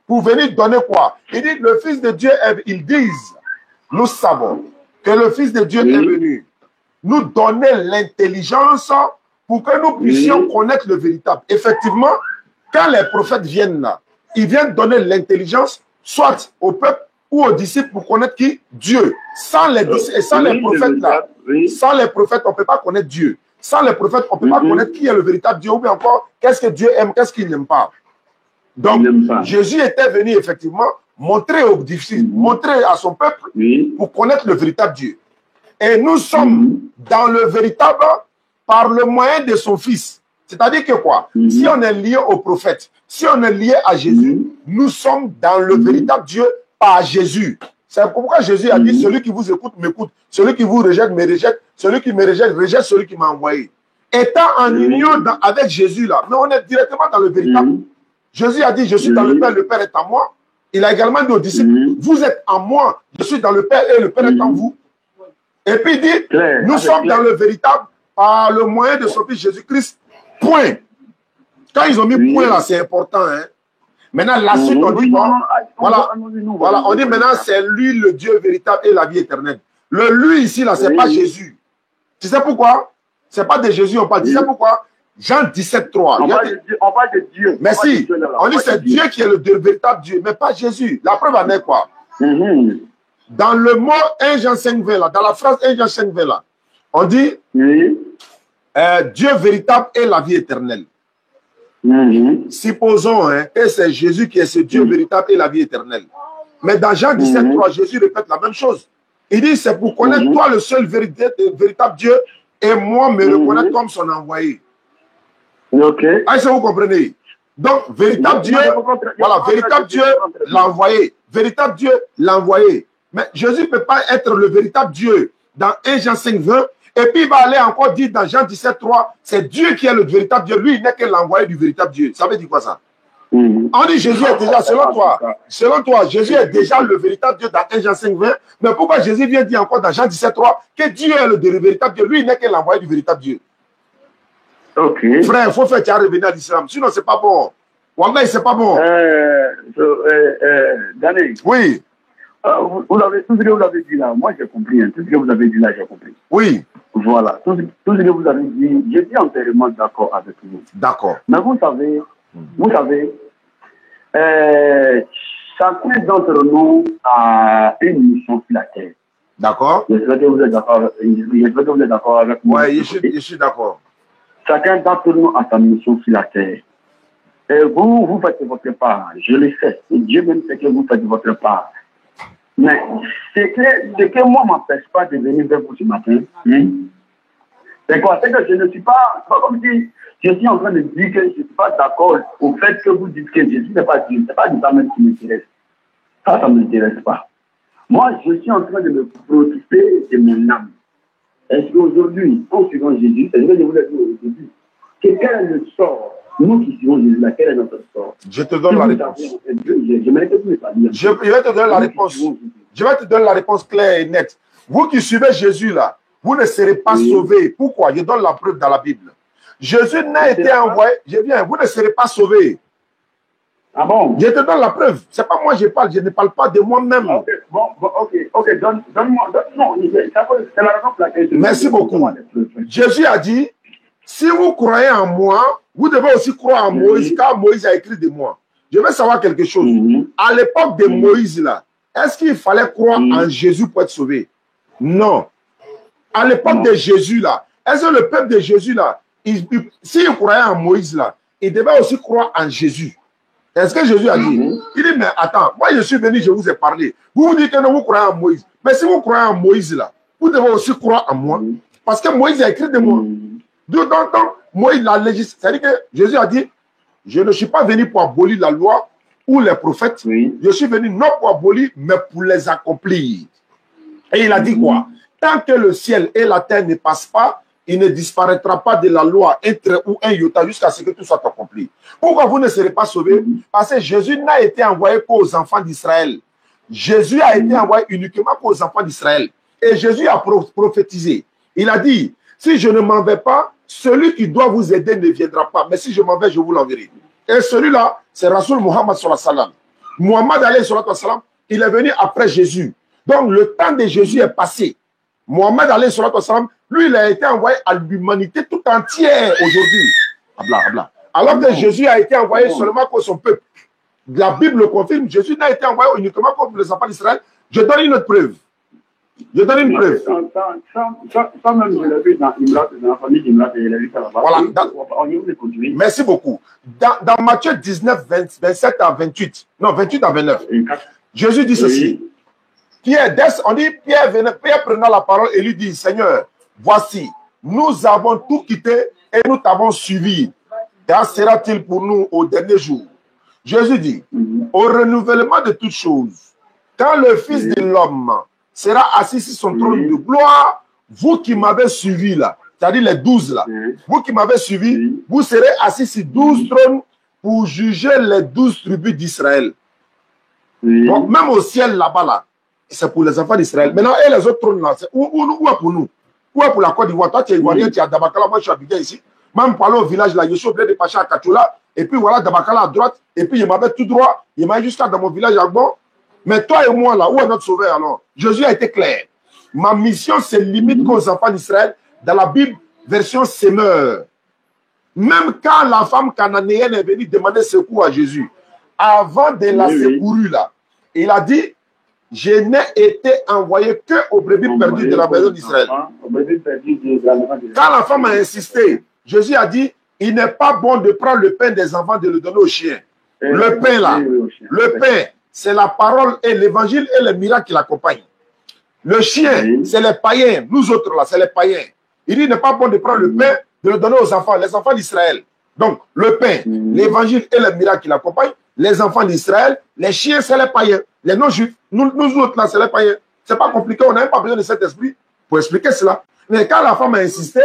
pour venir donner quoi? Il dit, le Fils de Dieu est venu. Ils disent, nous savons que le Fils de Dieu est venu nous donner l'intelligence pour que nous puissions connaître le véritable. Effectivement, quand les prophètes viennent là, ils viennent donner l'intelligence, soit au peuple ou aux disciples pour connaître qui? Dieu. Sans les disciples et sans les prophètes là, sans les prophètes, on ne peut pas connaître Dieu. Sans les prophètes, on ne peut pas connaître qui est le véritable Dieu ou bien encore qu'est-ce que Dieu aime, qu'est-ce qu'il n'aime pas. Donc, Jésus était venu effectivement montrer aux disciples, montrer à son peuple pour connaître le véritable Dieu. Et nous sommes dans le véritable par le moyen de son Fils. C'est-à-dire que quoi? Si on est lié au prophète, si on est lié à Jésus, nous sommes dans le véritable Dieu par Jésus. C'est pourquoi Jésus a dit, celui qui vous écoute, m'écoute. Celui qui vous rejette, me rejette. Celui qui me rejette, rejette celui qui m'a envoyé. Étant en union avec Jésus là, mais on est directement dans le véritable. Jésus a dit, je suis dans le Père est en moi. Il a également dit aux disciples, vous êtes en moi, je suis dans le Père et le Père est en vous. Et puis il dit, nous sommes dans le véritable par le moyen de son Fils Jésus-Christ. Point. Quand ils ont mis point là, c'est important. Hein. Maintenant, la suite, on dit quoi? Voilà, on dit maintenant, c'est lui le Dieu véritable et la vie éternelle. Le lui ici, là, c'est pas Jésus. Tu sais pourquoi? C'est pas de Jésus, on parle. Tu sais pourquoi? Jean 17, 3. On parle de Dieu. Mais si, on dit c'est Dieu qui est le véritable Dieu, mais pas Jésus. La preuve en est quoi? Dans le mot 1 Jean 5, 20, là, dans la phrase 1 Jean 5, 20, là, on dit Dieu véritable et la vie éternelle. Supposons que c'est Jésus qui est ce Dieu véritable et la vie éternelle. Mais dans Jean 17, 3, Jésus répète la même chose. Il dit, c'est pour connaître toi le seul véritable Dieu et moi me reconnaître comme son envoyé. Ok. Est-ce que vous comprenez? Donc, véritable Dieu, voilà, véritable Dieu l'a envoyé. Véritable Dieu l'a envoyé. Mais Jésus ne peut pas être le véritable Dieu dans 1 Jean 5, 20. Et puis il va aller encore dire dans Jean 17, 3, c'est Dieu qui est le véritable Dieu. Lui, il n'est que l'envoyé du véritable Dieu. Ça veut dire quoi ça? On dit Jésus est déjà, selon toi, Jésus est déjà le véritable Dieu dans 1 Jean 5, 20. Mais pourquoi Jésus vient dire encore dans Jean 17, 3 que Dieu est le véritable Dieu? Lui, il n'est que l'envoyé du véritable Dieu. Ok. Frère, il faut faire tirer revenir à l'islam. Sinon, c'est pas bon. Wallah, c'est pas bon. Daniel. Oui. Vous avez, tout ce que vous avez dit là, moi j'ai compris. Hein, tout ce que vous avez dit là, j'ai compris. Oui. Voilà. Tout ce que vous avez dit, je suis entièrement d'accord avec vous. D'accord. Mais vous savez, chacun d'entre nous a une mission sur la terre. D'accord. J'espère que vous êtes d'accord avec moi. Oui, je suis d'accord. Chacun d'entre nous a sa mission sur la terre. Et vous faites votre part, je le sais. Et Dieu même sait que vous faites votre part. Mais ce que moi ne m'empêche pas de venir vers vous ce matin, c'est quoi? C'est que je ne suis pas, comme si je suis en train de dire que je ne suis pas d'accord au fait que vous dites que Jésus n'est pas Dieu. Ce n'est pas du temps même qui m'intéresse. Ça ne m'intéresse pas. Moi, je suis en train de me préoccuper de mon âme. Est-ce qu'aujourd'hui, en suivant Jésus, c'est ce que je voulais dire aujourd'hui, quel est le sort? Nous qui suivons Jésus, quel est notre sort? Je te donne la réponse. J'aimerais que vous me parliez. Je vais te donner la réponse. Je vais te donner la réponse claire et nette. Vous qui suivez Jésus là, vous ne serez pas sauvés. Pourquoi? Je donne la preuve dans la Bible. Jésus n'a été envoyé. Je viens, vous ne serez pas sauvés. Ah bon? Je te donne la preuve. C'est pas moi je parle, je ne parle pas de moi-même. Ok, ok, donne-moi. Non, c'est la raison pour laquelle je... Merci beaucoup. Jésus a dit, si vous croyez en moi, vous devez aussi croire en Moïse, car Moïse a écrit de moi. Je veux savoir quelque chose. À l'époque de Moïse, là, est-ce qu'il fallait croire en Jésus pour être sauvé? Non. À l'époque de Jésus, là, est-ce que le peuple de Jésus, là, s'il croyait en Moïse, là, il devait aussi croire en Jésus? Est-ce que Jésus a dit? Il dit, mais attends, moi je suis venu, je vous ai parlé. Vous dites que non, vous croyez en Moïse. Mais si vous croyez en Moïse, là, vous devez aussi croire en moi. Parce que Moïse a écrit de moi. Donc, Moïse l'a législé. C'est-à-dire que Jésus a dit, je ne suis pas venu pour abolir la loi ou les prophètes. Je suis venu non pour abolir, mais pour les accomplir. Et il a dit quoi? Tant que le ciel et la terre ne passent pas, il ne disparaîtra pas de la loi un trait ou un iota jusqu'à ce que tout soit accompli. Pourquoi vous ne serez pas sauvés? Parce que Jésus n'a été envoyé qu'aux enfants d'Israël. Jésus a été envoyé uniquement qu'aux enfants d'Israël. Et Jésus a prophétisé. Il a dit, si je ne m'en vais pas, celui qui doit vous aider ne viendra pas. Mais si je m'en vais, je vous l'enverrai. Et celui-là, c'est Rasoul Muhammad sallallahu alayhi wa sallam. Muhammad alayhi wa sallam, il est venu après Jésus. Donc le temps de Jésus est passé. Muhammad alayhi wa sallam, lui, il a été envoyé à l'humanité tout entière aujourd'hui. Alors que Jésus a été envoyé seulement pour son peuple. La Bible le confirme, Jésus n'a été envoyé uniquement pour les enfants d'Israël. Je donne une autre preuve. Je donne une preuve. Ça même, je l'ai vu dans Imlat, dans la famille d'Imlat, et je l'ai vu ça là-bas. Voilà. Merci beaucoup. Dans Matthieu 19, 27 à 28, non, 28 à 29, Jésus dit ceci. Pierre, on dit, Pierre prenant la parole et lui dit, Seigneur, voici, nous avons tout quitté et nous t'avons suivi. Car sera-t-il pour nous au dernier jour? Jésus dit, au renouvellement de toutes choses, quand le Fils de l'homme sera assis sur son trône de gloire, vous qui m'avez suivi là, c'est-à-dire les 12 là, vous qui m'avez suivi, vous serez assis sur 12 trônes pour juger les 12 tribus d'Israël. Donc même au ciel là-bas là, c'est pour les enfants d'Israël. Maintenant, et les autres trônes là, où est pour nous? Où est pour la Côte d'Ivoire? Toi tu es Ivoirien, tu es à Dabakala, moi je suis habité ici. Même pour aller au village là, je suis obligé de passer à Kachoula, et puis voilà Dabakala à droite, et puis il m'avait tout droit, il m'a jusqu'à dans mon village à Gbon. Mais toi et moi, là, où est notre sauveur alors? Jésus a été clair. Ma mission se limite qu'aux enfants d'Israël. Dans la Bible, version Semeur. Même quand la femme cananéenne est venue demander secours à Jésus, avant de la secourir, là, il a dit, je n'ai été envoyé que aux brebis perdues de la maison d'Israël. Quand la femme a insisté, Jésus a dit, il n'est pas bon de prendre le pain des enfants et de le donner aux chiens. Le pain là, le pain, c'est la parole et l'évangile et les miracles qui l'accompagnent. Le chien, c'est les païens. Nous autres, là, c'est les païens. Il dit, il n'est pas bon de prendre le pain, de le donner aux enfants, les enfants d'Israël. Donc, le pain, l'évangile et le miracle qui l'accompagnent, les enfants d'Israël, les chiens, c'est les païens. Les non-juifs, nous autres, là, c'est les païens. C'est pas compliqué, on n'a même pas besoin de cet esprit pour expliquer cela. Mais quand la femme a insisté,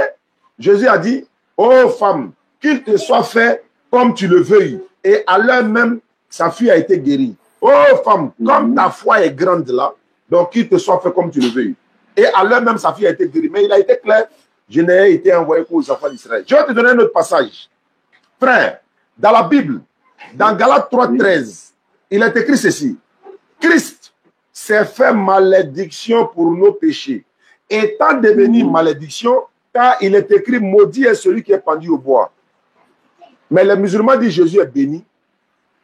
Jésus a dit, oh femme, qu'il te soit fait comme tu le veuilles. Et à l'heure même, sa fille a été guérie. Oh femme, comme ta foi est grande là, donc qu'il te soit fait comme tu le veuilles. Et à l'heure même, sa fille a été guérie. Mais il a été clair, je n'ai été envoyé qu'aux enfants d'Israël. Je vais te donner un autre passage. Frère, dans la Bible, dans Galates 3:13, il est écrit ceci. Christ s'est fait malédiction pour nos péchés, étant devenu malédiction, car il est écrit maudit est celui qui est pendu au bois. Mais les musulmans disent Jésus est béni.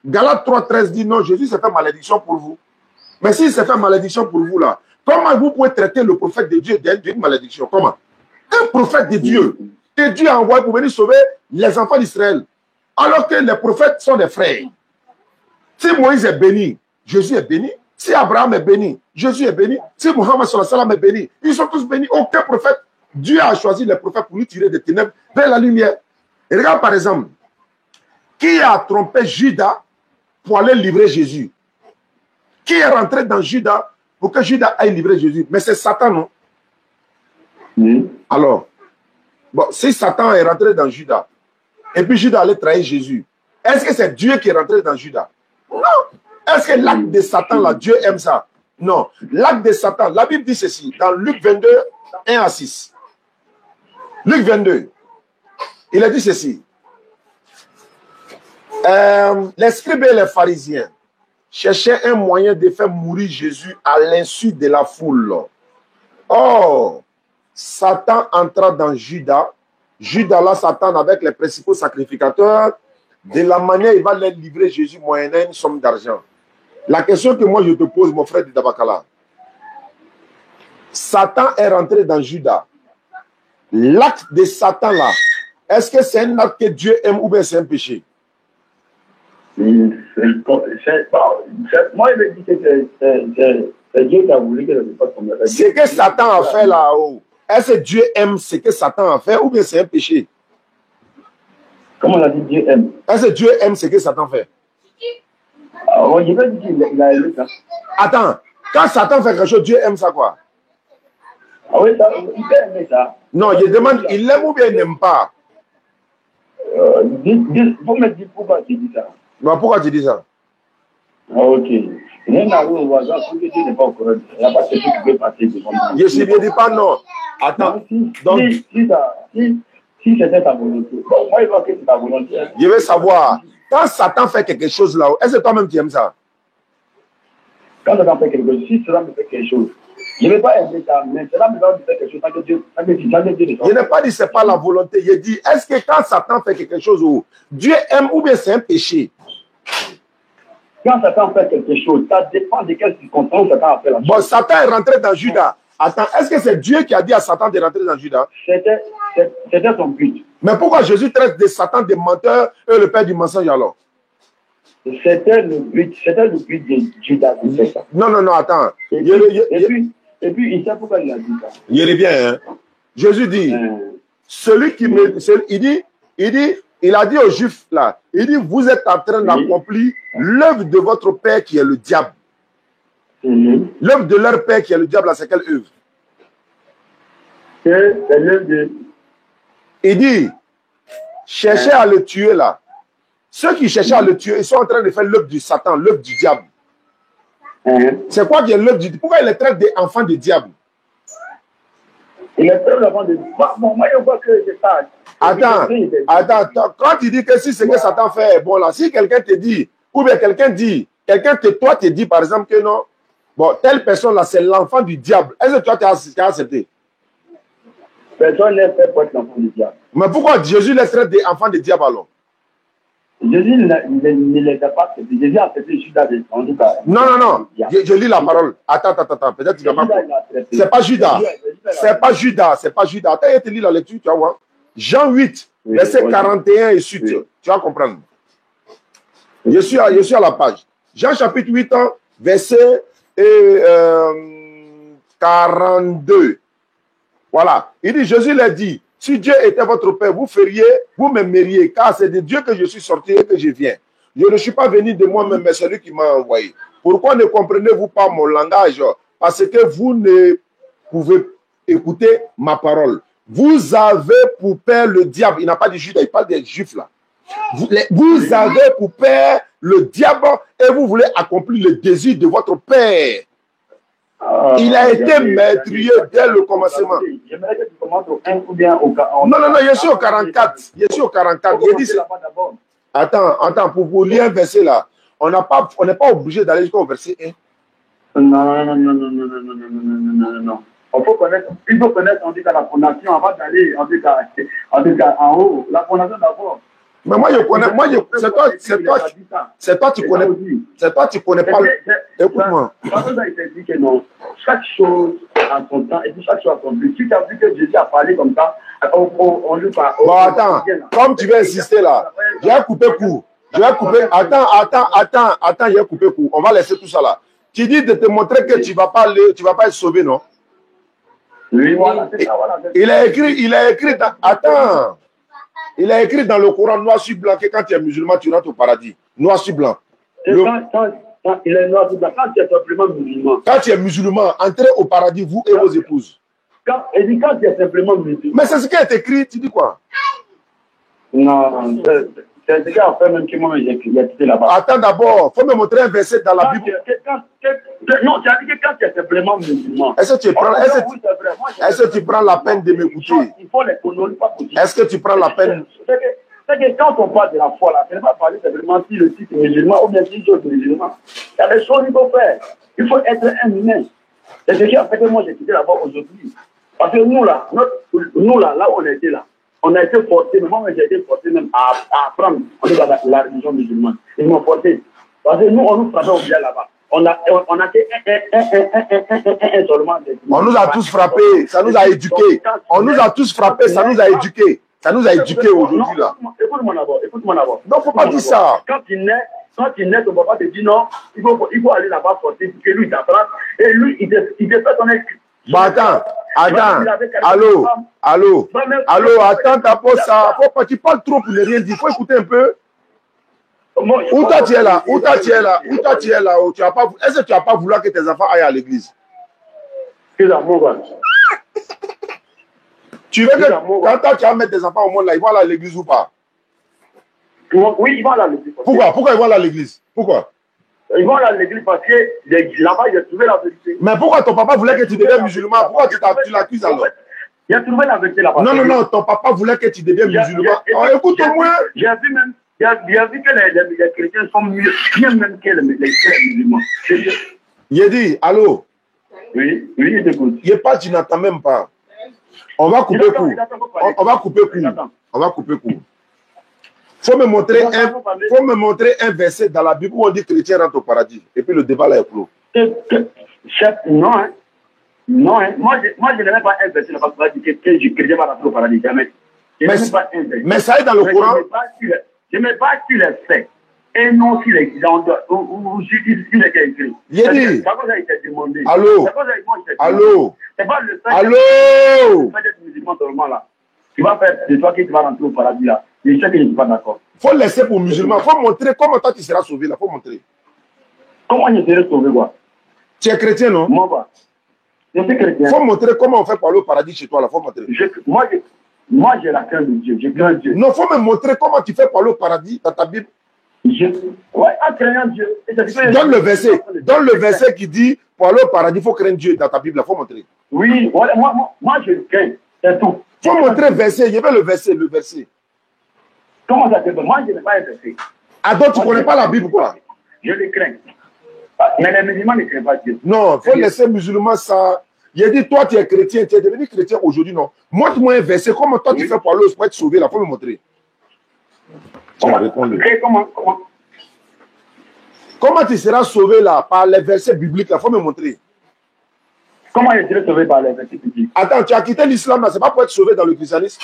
Galates 3:13 dit non, Jésus s'est fait malédiction pour vous. Mais s'il s'est fait malédiction pour vous là, comment vous pouvez traiter le prophète de Dieu d'une malédiction? Comment? Un prophète de Dieu, que Dieu a envoyé pour venir sauver les enfants d'Israël. Alors que les prophètes sont des frères. Si Moïse est béni, Jésus est béni. Si Abraham est béni, Jésus est béni. Si Mohammed sallallahu alayhi wa sallam est béni, ils sont tous bénis. Aucun prophète. Dieu a choisi les prophètes pour nous tirer des ténèbres vers la lumière. Et regarde par exemple, qui a trompé Judas pour aller livrer Jésus? Qui est rentré dans Judas pour que Judas aille livrer Jésus? Mais c'est Satan, non? Alors, bon, si Satan est rentré dans Judas, et puis Judas allait trahir Jésus, est-ce que c'est Dieu qui est rentré dans Judas? Non. Est-ce que l'acte de Satan, là, Dieu aime ça? Non. L'acte de Satan, la Bible dit ceci, dans Luc 22, 1 à 6. Luc 22, il a dit ceci. Les scribes et les pharisiens cherchaient un moyen de faire mourir Jésus à l'insu de la foule. Or, Satan entra dans Judas. Judas là, Satan avec les principaux sacrificateurs, de la manière il va les livrer Jésus moyennant une somme d'argent. La question que moi je te pose, mon frère de Dabakala, Satan est rentré dans Judas. L'acte de Satan là, est-ce que c'est un acte que Dieu aime ou bien c'est un péché? Moi, il me dit que c'est Dieu qui a voulu que je ne fasse pas comme ça. Ce que Satan a fait là-haut, est-ce que Dieu aime ce que Satan a fait ou bien c'est un péché? Comment on a dit Dieu aime? Est-ce que Dieu aime ce que Satan fait? Alors, je vais dire qu'il a aimé ça. Attends, quand Satan fait quelque chose, Dieu aime ça quoi? Ah oui, ça, il peut aimer ça. Non, je demande, il aime ou bien il n'aime pas? Vous me dites pourquoi tu dis ça? Non, pourquoi tu dis ça? Ah, ok. Il y a un hasard, pour que Dieu n'est pas au courant. Il n'y a pas quelque chose qui peut passer devant moi. Je ne dis pas non. Attends. Donc, si c'était ta volonté. Bon, moi, il va que c'est ta volonté. Hein. Je veux savoir, quand Satan fait quelque chose là-haut, est-ce que toi-même tu aimes ça? Quand Satan fait quelque chose, si cela me fait quelque chose, je ne vais pas aimer ça, mais cela me va me faire quelque chose, tant que Dieu je n'ai pas dit c'est pas la volonté, je dis, est-ce que quand Satan fait quelque chose, Dieu aime ou bien c'est un péché? Quand Satan fait quelque chose, ça dépend de quelles circonstances Satan a fait la chose. Bon, Satan est rentré dans Judas. Attends, est-ce que c'est Dieu qui a dit à Satan de rentrer dans Judas? C'était son but. Mais pourquoi Jésus traite de Satan de menteur et le père du mensonge alors? C'était le but de Judas de faire ça. Non, attends. Et puis, il sait pourquoi il a dit ça. Il revient, hein. Jésus dit, celui qui me... Il a dit aux Juifs là, il dit, vous êtes en train d'accomplir l'œuvre de votre père qui est le diable. L'œuvre de leur père qui est le diable, c'est quelle œuvre? C'est l'œuvre de... Il dit, cherchez à le tuer là. Ceux qui cherchaient à le tuer, ils sont en train de faire l'œuvre du Satan, l'œuvre du diable. C'est quoi qui est l'œuvre du diable? Pourquoi il les traite des enfants du diable? Il est très enfant de diable. Bon, moi, je vois que c'est ça. Attends, quand tu dis que si ce que Satan fait est bon là, si quelqu'un te dit, ou bien toi te dit par exemple que non, bon, telle personne là, c'est l'enfant du diable, est-ce que toi tu as accepté? Personne n'est fait pour être l'enfant du diable. Mais pourquoi Jésus les traite des enfants du diable alors? Jésus ne les a pas acceptés. Jésus a accepté Judas. Non. Je lis la parole. Attends. Peut-être que tu vas pas. C'est pas Judas. C'est pas Judas. Attends, je te lis la lecture, tu vas voir. Jean 8, verset 41 et suite. Tu vas comprendre. Je suis à la page. Jean chapitre 8, verset 42. Voilà. Il dit, Jésus leur dit, Si Dieu était votre père, vous feriez, vous m'aimeriez, car c'est de Dieu que je suis sorti et que je viens. Je ne suis pas venu de moi-même, mais c'est lui qui m'a envoyé. Pourquoi ne comprenez-vous pas mon langage? Parce que vous ne pouvez écouter ma parole. Vous avez pour père le diable. Il n'a pas dit Judas, il parle des juifs là. Vous avez pour père le diable et vous voulez accomplir le désir de votre père. Il a été meurtrier dès le commencement. J'aimerais que tu commences au 1 ou bien au 40. Non, je suis au 44. Je suis au 44. Il dit, attends, pour lire un verset là, on n'est pas obligé d'aller jusqu'au verset 1. Non. Il faut connaître, on dit, la fondation avant d'aller, en en haut. La fondation d'abord. Mais moi, je connais, c'est toi, tu connais pas. Écoute-moi. Chaque chose a son temps et puis chaque chose a son but. Si tu as vu que Jésus a parlé comme ça, on lui parle. Bon, attends, comme tu veux insister là, je vais couper court. Attends, je vais couper court. On va laisser tout ça là. Tu dis de te montrer que tu vas pas être sauvé, non? Oui, voilà, c'est ça, voilà. Il a écrit attends. Il a écrit dans le Coran noir sur blanc que quand tu es musulman, tu rentres au paradis. Noir sur blanc. Quand il est noir sur blanc, quand tu es simplement musulman. Quand tu es musulman, entrez au paradis, vous et vos épouses. Quand tu es simplement musulman. Mais c'est ce qui est écrit, tu dis quoi? Non, c'est ce qui a fait même que moi j'ai quitté là-bas. Attends d'abord, il faut me montrer un verset dans la Bible. Non, tu as dit que quand tu es simplement musulman. Est-ce que tu prends la peine de m'écouter? Il faut les connaître, pas possible. Est-ce que tu prends la peine? C'est que quand on parle de la foi, là, ce n'est pas parler simplement si le titre est musulman ou bien si je suis musulman. Il y a des choses qu'il faut faire. Il faut être un humain. C'est ce qui a fait que moi j'ai quitté là-bas aujourd'hui. Parce que nous là, là où on était là, on a été forcés, mais moi j'ai été forcé même à apprendre la religion musulmane. Ils m'ont forcé. Parce que nous, on nous frappait au bien là-bas. On a fait un seulement. On nous a tous frappés, ça nous a éduqués. On nous a tous frappés, ça nous a éduqués. Ça nous a éduqués aujourd'hui là. Écoute-moi d'abord. Non, faut pas dire ça. Quand tu nais, ton papa te dit non, il faut aller là-bas forcer, parce que lui, il t'apprend. Et lui, il te fait ton esprit. Bah attends, allô, attends, t'as pas ça. Faut pas, tu parles trop pour ne rien dire. Faut écouter un peu. Où toi tu es là? Est-ce que tu n'as pas voulu que tes enfants aillent à l'église? Tu veux que quand tu vas mettre tes enfants au monde là, ils vont aller à l'église ou pas? Oui, ils vont aller à l'église. Pourquoi ils vont aller à l'église? Pourquoi? Ils vont aller à l'église parce que là-bas, il a trouvé la vérité. Mais pourquoi ton papa voulait que tu deviennes musulman? Pourquoi tu l'accuses alors? Il a trouvé la vérité là-bas. Non, ton papa voulait que tu deviennes musulman. Écoute-moi. J'ai vu que les chrétiens sont mieux même que les musulmans. Il dit, allô? Oui, il t'écoute. Il pas, tu n'entends même pas. On va couper court. Faut me montrer un verset dans la Bible où on dit chrétien rentre au paradis. Et puis le débat là est clos. Non, hein. Moi, je n'avais pas un verset là-bas qui dit que je chrétien va rentrer au paradis. Jamais. Mais ça est dans le Coran. Je me bats sur les faits. Et non sur les gens ou sur les cas écrits. Il dit. Ça a été demandé. Allô. C'est pas le fait d'être musulman seulement là. Tu vas faire de toi que tu vas rentrer au paradis là. Je sais que je ne suis pas d'accord. Faut laisser pour musulman. Faut montrer comment toi tu seras sauvé là. Faut montrer. Comment je serai sauvé quoi? Tu es chrétien non? Moi pas. Je suis chrétien. Faut montrer comment on fait pour aller au paradis chez toi là. Faut montrer. Moi j'ai la crainte de Dieu. Je crains Dieu. Non, faut me montrer comment tu fais pour aller au paradis dans ta Bible. Ouais, en craignant Dieu. Donne le verset qui dit pour aller au paradis, il faut craindre Dieu dans ta Bible. Il faut montrer. Oui, moi je le crains. C'est tout. Il faut montrer le verset. Il y avait le verset. Comment ça se fait? Moi je n'ai pas un verset. Ah donc tu ne connais pas la Bible quoi? Je le crains. Mais les musulmans ne craignent pas Dieu. Non, il faut laisser les musulmans ça. Il a dit, toi tu es chrétien, tu es devenu chrétien aujourd'hui, non? Montre-moi un verset. Comment toi tu fais pour aller pour être sauvé là? Il faut me montrer. Comment tu seras sauvé là par les versets bibliques là? Il faut me montrer. Comment je serai sauvé par les versets bibliques? Attends, tu as quitté l'islam là, c'est pas pour être sauvé dans le christianisme?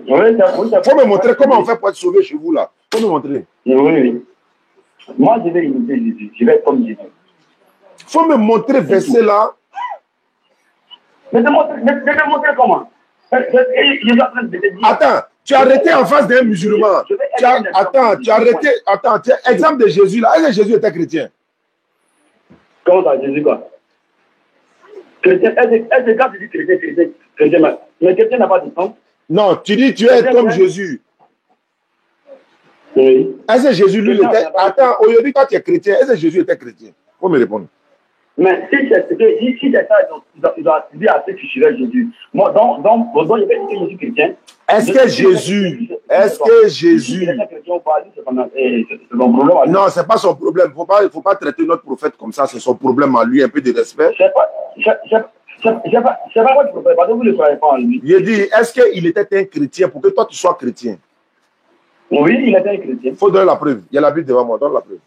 Oui, faut me montrer comment on fait pour être sauvé chez vous là. Faut me montrer. Oui. Moi je vais imiter Jésus. Je vais être comme Jésus. Faut me montrer verset là. Mais te montrer comment? suis en train de te dire. Attends, tu as arrêté en face d'un musulman. Attends, tu as arrêté. Attends, exemple de Jésus là. Est-ce que Jésus était chrétien? Comment ça, Jésus quoi? Chrétien, est-ce que quand tu dis chrétien, mais chrétien n'a pas de sens? Non, tu dis tu es comme Jésus. Oui. Est-ce que Jésus lui était... Attends, aujourd'hui quand tu es chrétien, est-ce que Jésus était chrétien? Faut me répondre. Mais si c'est ça, ils ont attribué à ceux qui suivaient Jésus. Moi, donc, il y avait dit que je suis chrétien. Est-ce que Jésus... C'est son problème. Non, c'est pas son problème. Faut pas traiter notre prophète comme ça. C'est son problème à lui, un peu de respect. C'est pas votre prophète, parce que vous ne le croyez pas en lui. Il dit, est-ce qu'il était un chrétien pour que toi tu sois chrétien? Oui, il était un chrétien. Il faut donner la preuve. Il y a la Bible devant moi, donne la preuve.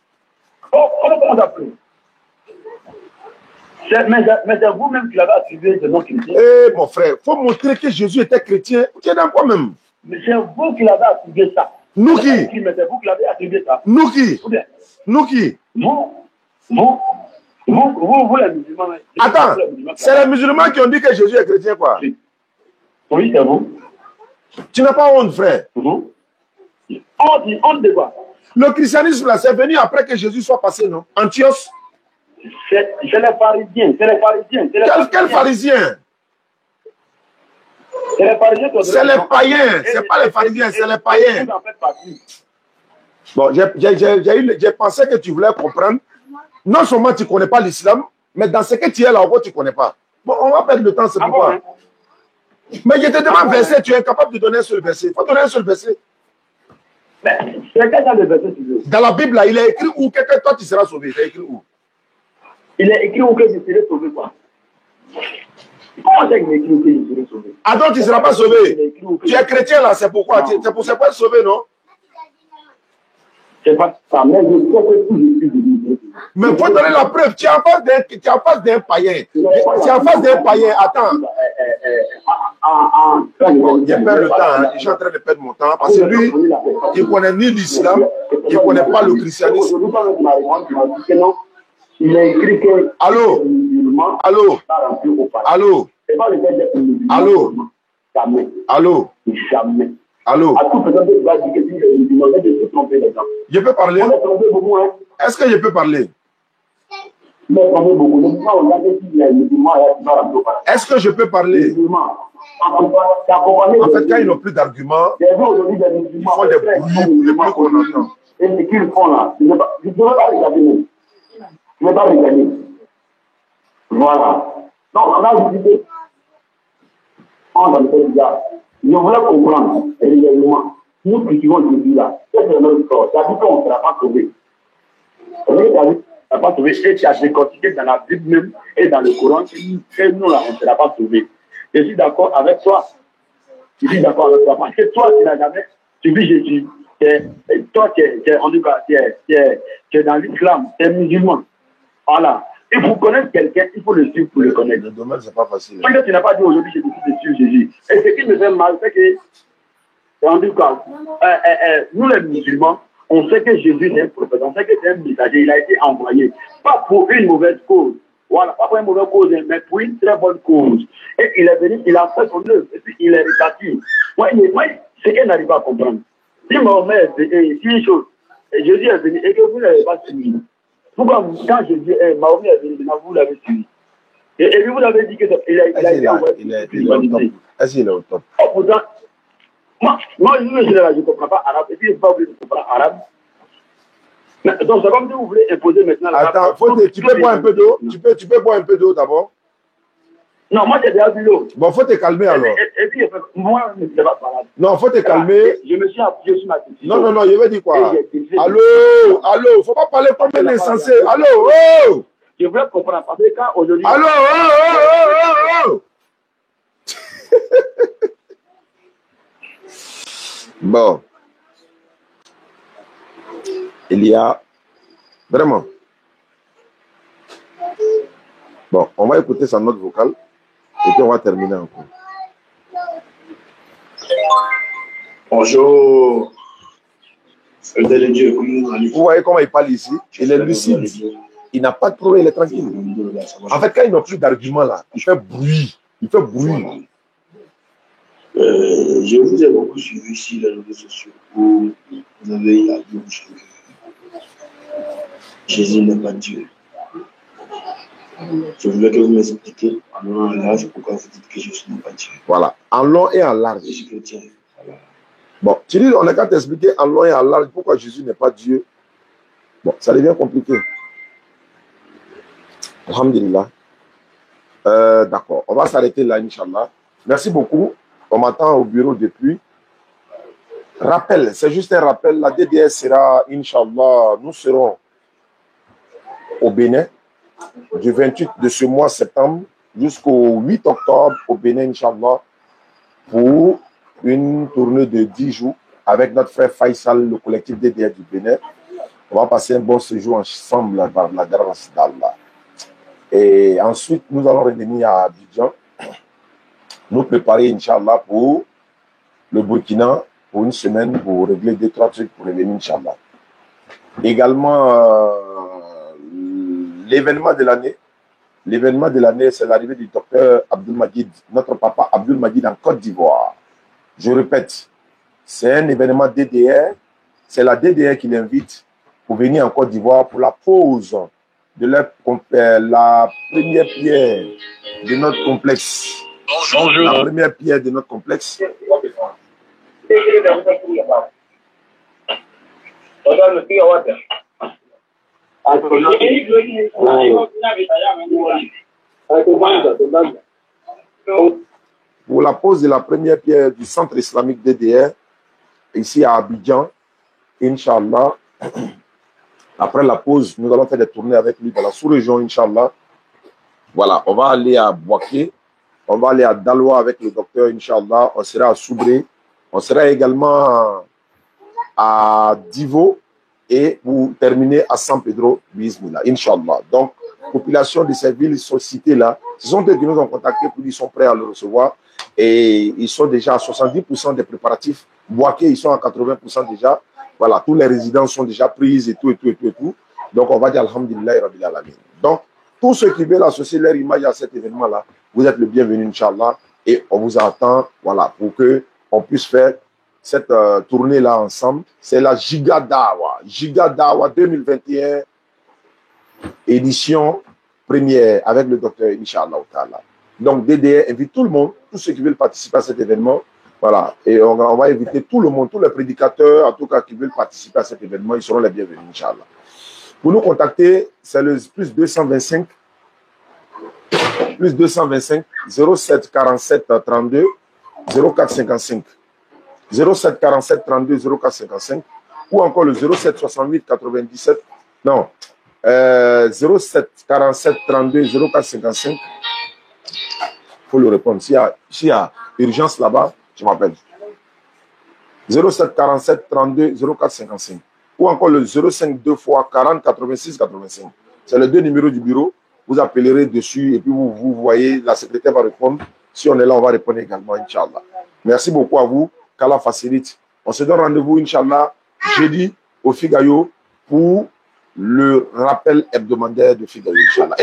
Oh, comment ça preuve? Mais c'est vous-même qui l'avez attribué ce nom chrétien. Eh, mon frère, il faut montrer que Jésus était chrétien. Tu es dans quoi même? Mais c'est vous qui l'avez attribué ça. Nous qui? Mais c'est vous qui l'avez attribué ça. Nous qui? Nous qui? Vous les musulmans. Attends, c'est les musulmans qui ont dit que Jésus est chrétien, quoi? Oui, c'est vous. Tu n'as pas honte, frère? Honte de quoi? Le christianisme, là, c'est venu après que Jésus soit passé, non? Antioche? C'est les pharisiens. C'est les pharisiens. Quel pharisien? C'est les pharisiens. C'est les païens. C'est pas les pharisiens, c'est les païens. Bon, j'ai pensé que tu voulais comprendre. Non seulement tu ne connais pas l'islam, mais dans ce que tu es là, tu ne connais pas. Bon, on va perdre le temps, c'est pourquoi. Mais je te demande verset, tu es incapable de donner un seul verset. Il faut donner un seul verset. Mais c'est quel genre de verset tu veux? Dans la Bible, là, il est écrit où que toi tu seras sauvé. Il est écrit où? Il est écrit où que je serai sauvé, quoi? Comment c'est qu'il est écrit où que je serai sauvé? Ah donc tu ne seras pas sauvé. Tu es chrétien là, c'est pourquoi? C'est pour être sauvé, non? C'est pas ça, mais je sais que tout je suis. Mais il faut donner la preuve. Tu es en face d'un païen. Tu es en face d'un païen. Attends. Je perds le temps. Hein. Je suis en train de perdre mon temps. Parce que lui, il ne connaît ni l'islam, il ne connaît pas le christianisme. Il a écrit que. Allô? Allô? Allô? Allô? Allô? Jamais. Allô? À tout personne qui va dire que si je demandais de se tromper les gens. Je peux parler? On a trompé beaucoup, hein. Est-ce que je peux parler? On a trompé beaucoup. Le mouvement, on a dit qu'il y a le mouvement, il y a est-ce que je peux parler? En fait, quand ils n'ont plus d'arguments, ils font des bruits, les bruits qu'on entend. Et ce qu'ils font là, je ne vais pas regarder. Je ne vais pas regarder. Voilà. Donc, on a dit on a fait bizarre. Je voulais comprendre réellement. Nous cultivons Jésus là. C'est notre corps. Ça dit qu'on ne sera pas sauvé. On ne sera pas sauvé. Et tu as décortiqué dans la Bible même et dans le Coran que nous là, on ne sera pas sauvé. Je suis d'accord avec toi. Je suis d'accord avec toi. Parce que toi, tu n'as jamais suivi Jésus. Toi, tu es dans l'islam. Tu es musulman. Voilà. Et pour connaître quelqu'un, il faut le suivre pour le connaître. Le domaine, c'est pas facile. Parce que tu n'as pas dit aujourd'hui, je décide de suivre Jésus. Et ce qui me fait mal, c'est que, en tout cas, nous les musulmans, on sait que Jésus est un prophète, on sait que c'est un messager, il a été envoyé. Pas pour une mauvaise cause. Voilà, pas pour une mauvaise cause, mais pour une très bonne cause. Et il est venu, il a fait son œuvre, et puis il est reparti. Moi, c'est qu'elle n'arrive pas à comprendre. Si Mahomet, c'est une chose, et Jésus est venu, et que vous n'avez pas suivi. Pourquoi, quand je dis Mahomet est venu, vous l'avez suivi. Et puis vous l'avez dit qu'il a été envoyé. Est-ce qu'il est au top? Oh, pourtant, moi, je ne comprends pas arabe, et puis je ne suis pas obligé de comprendre arabe. Mais, donc, c'est comme si vous voulez imposer maintenant l'arabe. Attends, tu peux boire un peu d'eau? Tu peux boire un peu d'eau d'abord? Non, moi j'ai déjà bu l'eau. Bon, faut te calmer alors. Et puis, moi, je ne sais pas parler. Non, faut te calmer. Je me suis appuyé sur ma petite. Non, je vais dire quoi? Allô, faut pas parler comme un insensé. Allô, oh! Je voulais comprendre parce que quand aujourd'hui. Allô, oh! Bon. Il y a vraiment. Bon, on va écouter sa note vocale et puis on va terminer encore. Bonjour. Vous voyez comment il parle ici? Il est lucide. Il n'a pas de problème, il est tranquille. En fait, quand il n'a plus d'arguments là, il fait bruit. Il fait bruit. Je vous ai beaucoup suivi sur les réseaux sociaux où vous avez à dire que Jésus n'est pas Dieu. Je voulais que vous m'expliquiez en long et en large pourquoi vous dites que Jésus n'est pas Dieu. Voilà, en long et en large. Je suis chrétien. Voilà. Bon, tu dis, on a qu'à t'expliquer en long et en large pourquoi Jésus n'est pas Dieu. Bon, ça devient compliqué. Alhamdulillah. D'accord, on va s'arrêter là, Inch'Allah. Merci beaucoup. On m'attend au bureau depuis. Rappel, c'est juste un rappel. La DDS sera, Inch'Allah, nous serons au Bénin du 28 de ce mois septembre jusqu'au 8 octobre au Bénin, Inch'Allah, pour une tournée de 10 jours avec notre frère Faisal, le collectif DDS du Bénin. On va passer un bon séjour ensemble par la grâce d'Allah. Et ensuite, nous allons revenir à Abidjan, nous préparer, Inch'Allah, pour le Burkina, pour une semaine, pour régler 2-3 trucs pour revenir, Inch'Allah. Également, l'événement de l'année, c'est l'arrivée du docteur Abdul Majid, notre papa Abdul Majid en Côte d'Ivoire. Je répète, c'est un événement DDR, c'est la DDR qui l'invite pour venir en Côte d'Ivoire pour la pose de la première pierre de notre complexe. Bonjour. La première pierre de notre complexe. Pour la pose de la première pierre du centre islamique DDR, ici à Abidjan, Inch'Allah. Après la pause, nous allons faire des tournées avec lui dans la sous-région, Inch'Allah. Voilà, on va aller à Boaké, on va aller à Daloa avec le docteur, Inch'Allah. On sera à Soubré, on sera également à Divo et pour terminer à San Pedro, Bismillah, Inch'Allah. Donc, population de ces villes sont citées là. Ce sont eux qui nous ont contactés pour dire qu'ils sont prêts à le recevoir. Et ils sont déjà à 70% des préparatifs. Boaké, ils sont à 80% déjà. Voilà, tous les résidences sont déjà prises et tout. Donc, on va dire Alhamdulillah et Rabbil Alamin. Donc, tous ceux qui veulent associer leur image à cet événement-là, vous êtes le bienvenu, Inch'Allah. Et on vous attend, voilà, pour qu'on puisse faire cette tournée-là ensemble. C'est la Giga Dawa 2021, édition première avec le docteur, Inch'Allah. Donc, DDR invite tout le monde, tous ceux qui veulent participer à cet événement. Voilà, et on va inviter tout le monde, tous les prédicateurs, en tout cas, qui veulent participer à cet événement, ils seront les bienvenus, Inch'Allah. Pour nous contacter, c'est le plus 225 07 47 32 04 55 07 47 32 04 55 ou encore le 07 68 97 non 07 47 32 04 55. Il faut le répondre. S'il y a urgence là-bas, tu m'appelles. 07 47 32 04 55 ou encore le 05 2 fois 40 86 85. C'est les deux numéros du bureau. Vous appellerez dessus et puis vous voyez, la secrétaire va répondre. Si on est là, on va répondre également, Inch'Allah. Merci beaucoup à vous. Qu'Allah facilite. On se donne rendez-vous, Inch'Allah, jeudi au Figayo pour le rappel hebdomadaire de Figayo, Inch'Allah.